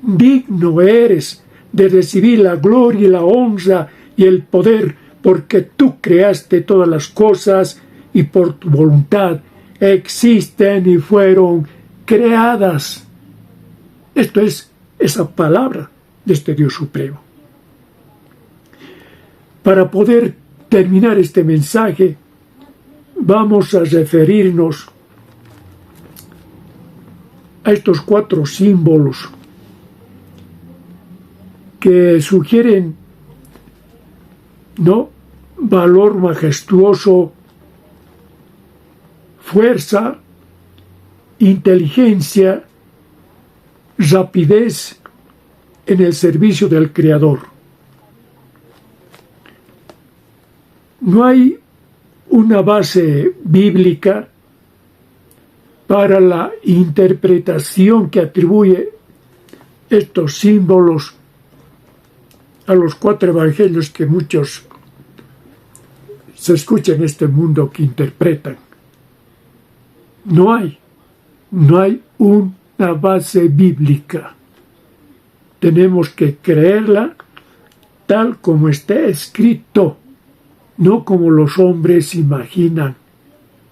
digno eres de recibir la gloria y la honra y el poder, porque tú creaste todas las cosas y por tu voluntad existen y fueron creadas. Esto es esa palabra de este Dios supremo. Para poder terminar este mensaje, vamos a referirnos a estos 4 símbolos que sugieren, ¿no?, valor majestuoso, fuerza, inteligencia, rapidez en el servicio del Creador. No hay una base bíblica para la interpretación que atribuye estos símbolos a los 4 evangelios que muchos se escuchan en este mundo que interpretan. No hay una base bíblica. Tenemos que creerla tal como está escrito, no como los hombres imaginan,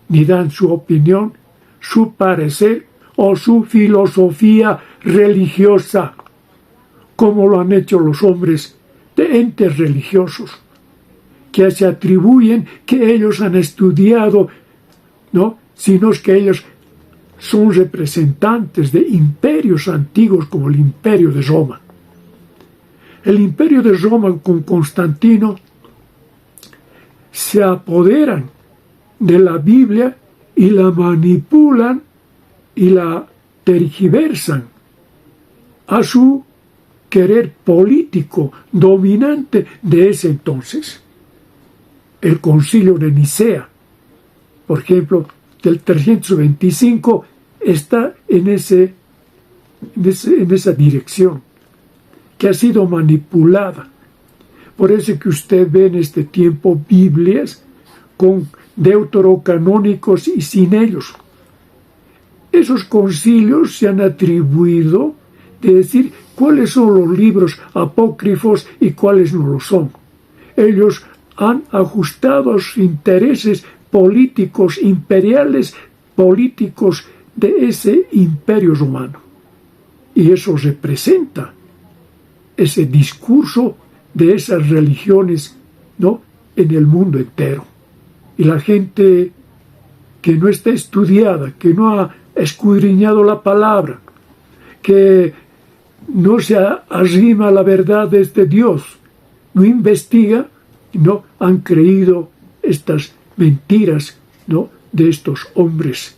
ni dan su opinión, su parecer o su filosofía religiosa, como lo han hecho los hombres de entes religiosos, que se atribuyen que ellos han estudiado, ¿no?, sino que ellos son representantes de imperios antiguos como el Imperio de Roma. El Imperio de Roma con Constantino se apoderan de la Biblia y la manipulan y la tergiversan a su querer político dominante de ese entonces. El Concilio de Nicea, por ejemplo, del 325, está en esa dirección, que ha sido manipulada. Por eso que usted ve en este tiempo Biblias con deuterocanónicos y sin ellos. Esos concilios se han atribuido de decir cuáles son los libros apócrifos y cuáles no lo son. Ellos han ajustado a sus intereses políticos, imperiales, políticos de ese imperio romano. Y eso representa ese discurso de esas religiones, ¿no?, en el mundo entero. Y la gente que no está estudiada, que no ha escudriñado la palabra, que no se arrima a la verdad de este Dios, no investiga, no han creído estas mentiras, ¿no?, de estos hombres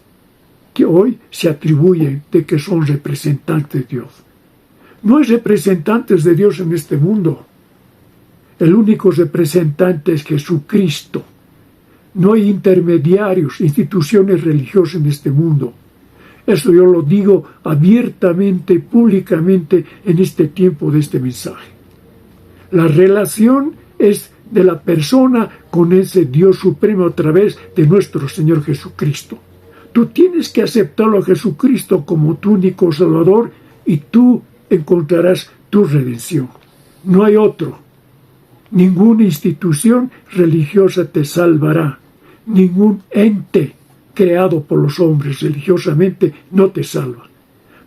que hoy se atribuyen de que son representantes de Dios. No hay representantes de Dios en este mundo. El único representante es Jesucristo. No hay intermediarios, instituciones religiosas en este mundo. Eso yo lo digo abiertamente, públicamente en este tiempo de este mensaje. La relación es de la persona con ese Dios supremo a través de nuestro Señor Jesucristo. Tú tienes que aceptarlo a Jesucristo como tu único Salvador y tú encontrarás tu redención. No hay otro. Ninguna institución religiosa te salvará. Ningún ente creado por los hombres religiosamente no te salva.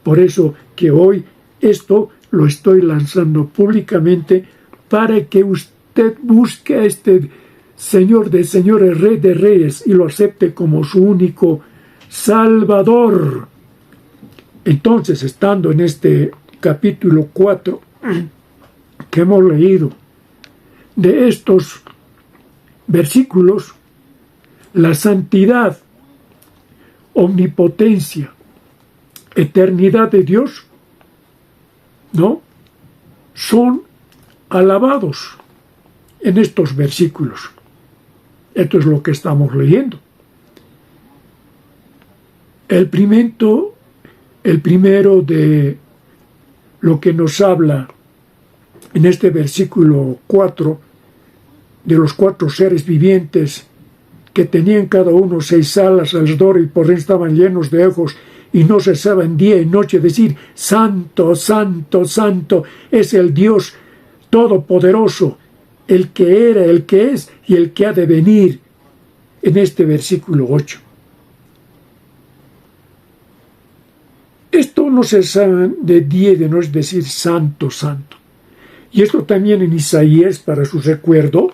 Por eso que hoy esto lo estoy lanzando públicamente para que usted busque a este Señor de señores, Rey de reyes y lo acepte como su único Salvador. Entonces, estando en este capítulo 4 que hemos leído, de estos versículos, la santidad, omnipotencia, eternidad de Dios, ¿no?, son alabados en estos versículos. Esto es lo que estamos leyendo. El primero de lo que nos habla en este versículo 4, de los 4 seres vivientes que tenían cada uno 6 alas alrededor y por dentro estaban llenos de ojos y no cesaban día y noche decir: Santo, Santo, Santo es el Dios Todopoderoso, el que era, el que es y el que ha de venir, en este versículo 8. Esto no cesa de día y de noche decir Santo, Santo. Y esto también en Isaías, para su recuerdo,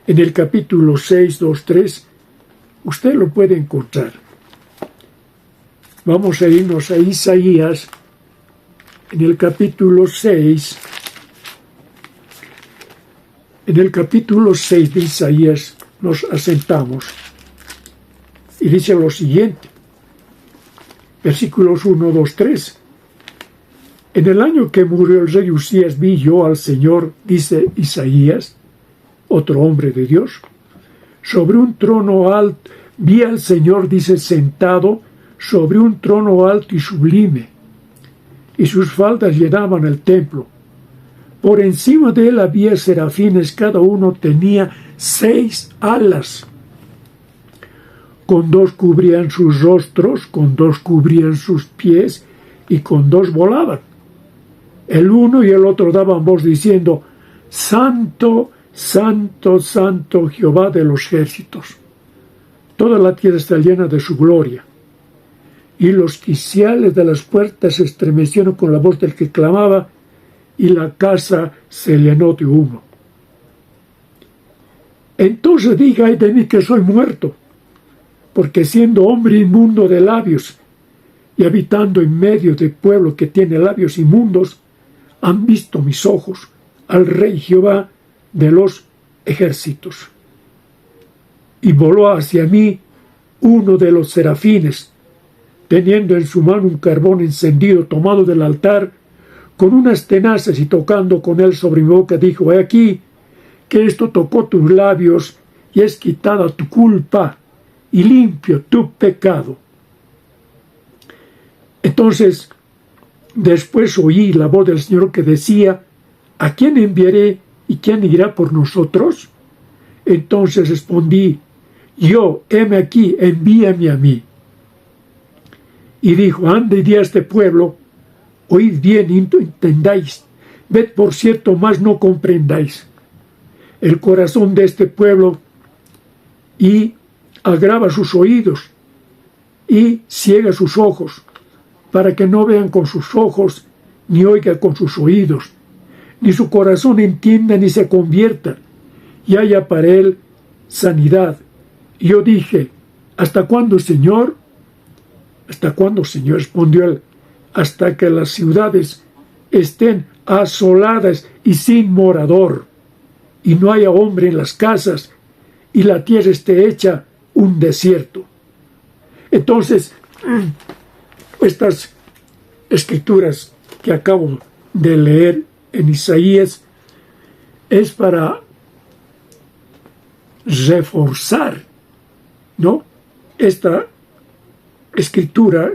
en el capítulo 6, 2, 3, usted lo puede encontrar. Vamos a irnos a Isaías, en el capítulo 6. En el capítulo 6 de Isaías nos asentamos y dice lo siguiente, versículos 1, 2, 3. En el año que murió el rey Usías vi yo al Señor, dice Isaías, otro hombre de Dios, sobre un trono alto, vi al Señor, dice, sentado sobre un trono alto y sublime, y sus faldas llenaban el templo. Por encima de él había serafines, cada uno tenía 6 alas. Con 2 cubrían sus rostros, con 2 cubrían sus pies, y con 2 volaban. El uno y el otro daban voz diciendo: Santo, Santo, Santo, Jehová de los ejércitos. Toda la tierra está llena de su gloria. Y los quiciales de las puertas se estremecieron con la voz del que clamaba, y la casa se llenó de humo. Entonces dije: ay de mí que soy muerto, porque siendo hombre inmundo de labios y habitando en medio de pueblo que tiene labios inmundos, han visto mis ojos al Rey Jehová de los ejércitos. Y voló hacia mí uno de los serafines, teniendo en su mano un carbón encendido tomado del altar, con unas tenazas, y tocando con él sobre mi boca, dijo: he aquí que esto tocó tus labios, y es quitada tu culpa, y limpio tu pecado. Entonces, después oí la voz del Señor que decía: ¿a quién enviaré y quién irá por nosotros? Entonces respondí: yo, heme aquí, envíame a mí. Y dijo: anda y di a este pueblo, oíd bien y entendáis, ved por cierto, mas no comprendáis. El corazón de este pueblo y agrava sus oídos y ciega sus ojos, para que no vean con sus ojos, ni oiga con sus oídos, ni su corazón entienda ni se convierta, y haya para él sanidad. Y yo dije: ¿hasta cuándo, Señor? ¿Hasta cuándo, Señor? Respondió él: hasta que las ciudades estén asoladas y sin morador, y no haya hombre en las casas, y la tierra esté hecha un desierto. Entonces, estas escrituras que acabo de leer en Isaías es para reforzar, ¿no?, esta escritura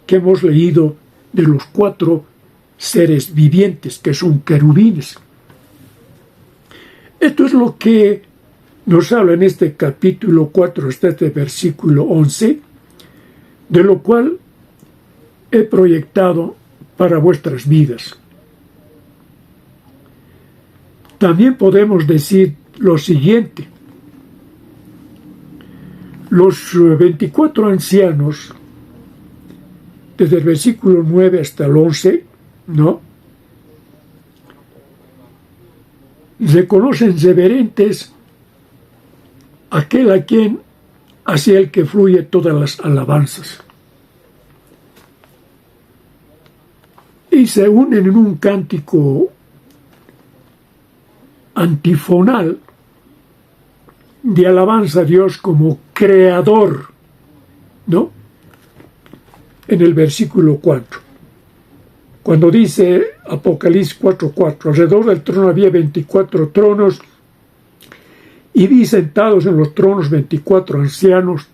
que hemos leído de los 4 seres vivientes que son querubines. Esto es lo que nos habla en este capítulo 4 hasta este versículo 11, de lo cual he proyectado para vuestras vidas. También podemos decir lo siguiente. Los 24 ancianos, desde el versículo 9 hasta el 11, ¿no?, reconocen reverentes aquel a quien hacia el que fluye todas las alabanzas. Y se unen en un cántico antifonal de alabanza a Dios como creador, ¿no?, en el versículo 4. Cuando dice Apocalipsis 4:4, alrededor del trono había 24 tronos, y vi sentados en los tronos 24 ancianos,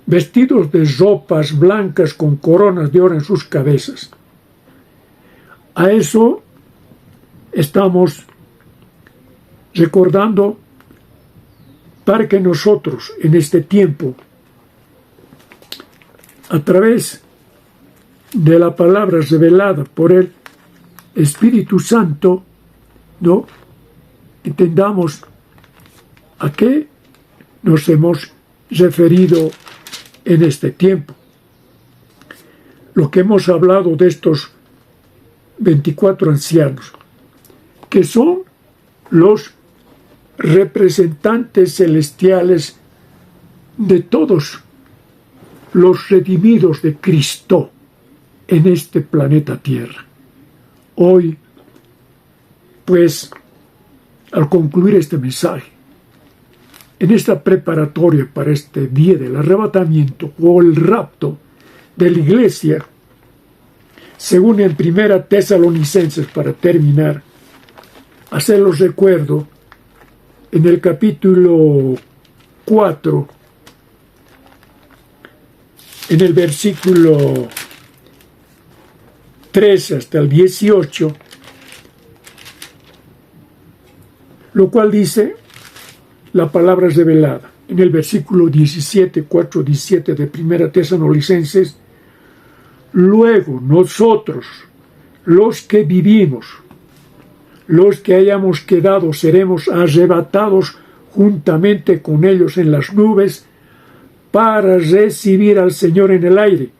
vestidos de ropas blancas con coronas de oro en sus cabezas. A eso estamos recordando para que nosotros en este tiempo, a través de la palabra revelada por el Espíritu Santo, ¿no?, entendamos a qué nos hemos referido en este tiempo. Lo que hemos hablado de estos 24 ancianos, que son los representantes celestiales de todos los redimidos de Cristo en este planeta Tierra. Hoy, pues, al concluir este mensaje, en esta preparatoria para este día del arrebatamiento o el rapto de la iglesia, según en 1 Tesalonicenses, para terminar, hacerlos recuerdo en el capítulo 4, en el versículo 13 hasta el 18, lo cual dice la palabra revelada. En el versículo 17, 4, 17 de 1 Tesalonicenses, luego nosotros, los que vivimos, los que hayamos quedado, seremos arrebatados juntamente con ellos en las nubes para recibir al Señor en el aire,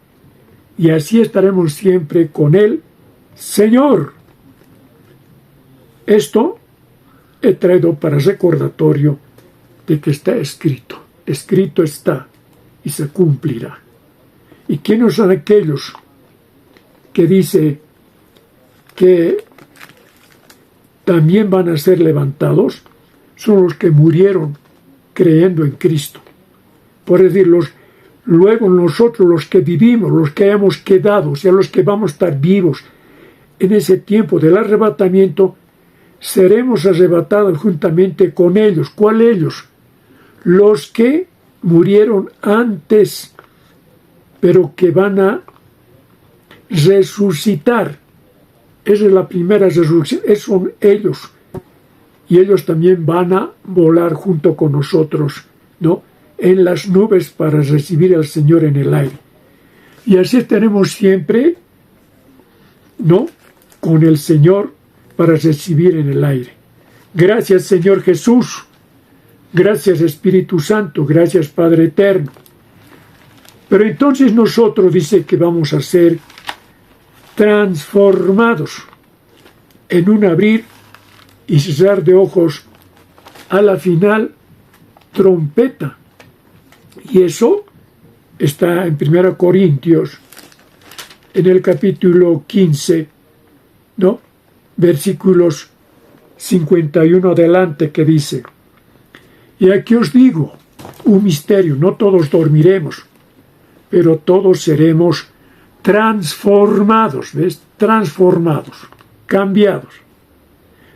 y así estaremos siempre con el Señor. Esto he traído para recordatorio de que está escrito. Escrito está y se cumplirá. ¿Y quiénes son aquellos que dice que también van a ser levantados? Son los que murieron creyendo en Cristo. Por decir, luego nosotros, los que vivimos, los que hayamos quedado, o sea, los que vamos a estar vivos en ese tiempo del arrebatamiento, seremos arrebatados juntamente con ellos. ¿Cuál ellos? Los que murieron antes, pero que van a resucitar. Esa es la primera resurrección. Esos son ellos. Y ellos también van a volar junto con nosotros, ¿no?, en las nubes para recibir al Señor en el aire. Y así estaremos siempre, ¿no?, con el Señor para recibir en el aire. Gracias, Señor Jesús. Gracias, Espíritu Santo. Gracias, Padre Eterno. Pero entonces nosotros dice que vamos a ser transformados en un abrir y cerrar de ojos a la final trompeta. Y eso está en 1 Corintios, en el capítulo 15, ¿no?, versículos 51 adelante, que dice: y aquí os digo un misterio, no todos dormiremos, pero todos seremos transformados, ¿ves? Transformados, cambiados,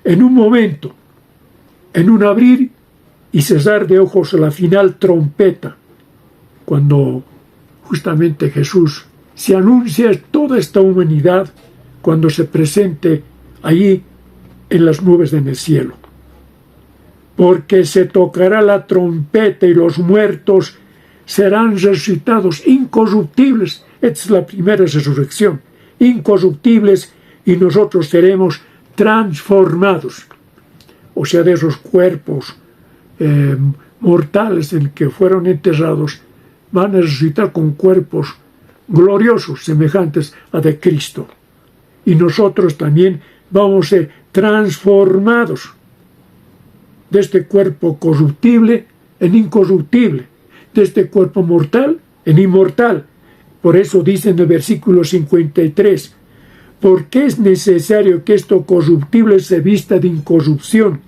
en un momento, en un abrir y cesar de ojos a la final trompeta, cuando justamente Jesús se anuncia a toda esta humanidad, cuando se presente allí en las nubes en el cielo. Porque se tocará la trompeta y los muertos serán resucitados incorruptibles. Esta es la primera resurrección, incorruptibles, y nosotros seremos transformados. o sea, de esos cuerpos mortales en que fueron enterrados, van a resucitar con cuerpos gloriosos, semejantes a de Cristo. Y nosotros también vamos a ser transformados de este cuerpo corruptible en incorruptible, de este cuerpo mortal en inmortal. Por eso dice en el versículo 53, porque es necesario que esto corruptible se vista de incorrupción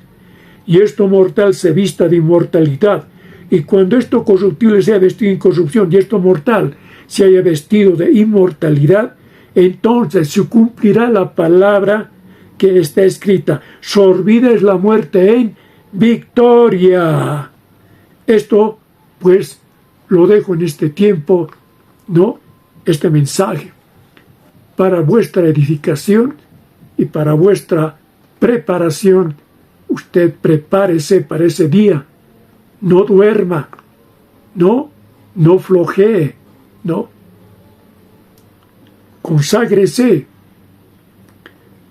y esto mortal se vista de inmortalidad. Y cuando esto corruptible sea vestido de incorrupción y esto mortal se haya vestido de inmortalidad, entonces se cumplirá la palabra que está escrita: sorbida es la muerte en victoria. Esto, pues, lo dejo en este tiempo, ¿no? Este mensaje para vuestra edificación y para vuestra preparación. Usted prepárese para ese día. No duerma, no flojee, no. Conságrese.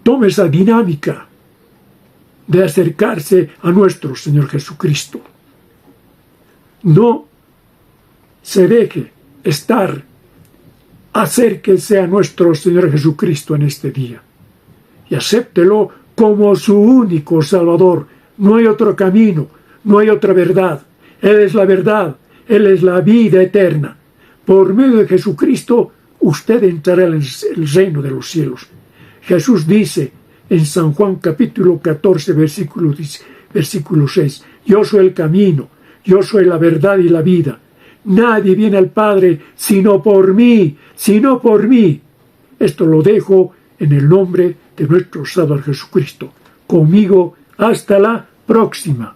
Tome esa dinámica de acercarse a nuestro Señor Jesucristo. No se deje estar. Acérquese a nuestro Señor Jesucristo en este día y acéptelo como su único Salvador. No hay otro camino, no hay otra verdad. Él es la verdad, Él es la vida eterna. Por medio de Jesucristo, usted entrará en el reino de los cielos. Jesús dice en San Juan capítulo 14, versículo 6, yo soy el camino, yo soy la verdad y la vida. Nadie viene al Padre sino por mí, sino por mí. Esto lo dejo en el nombre de nuestro Salvador Jesucristo. Conmigo hasta la próxima.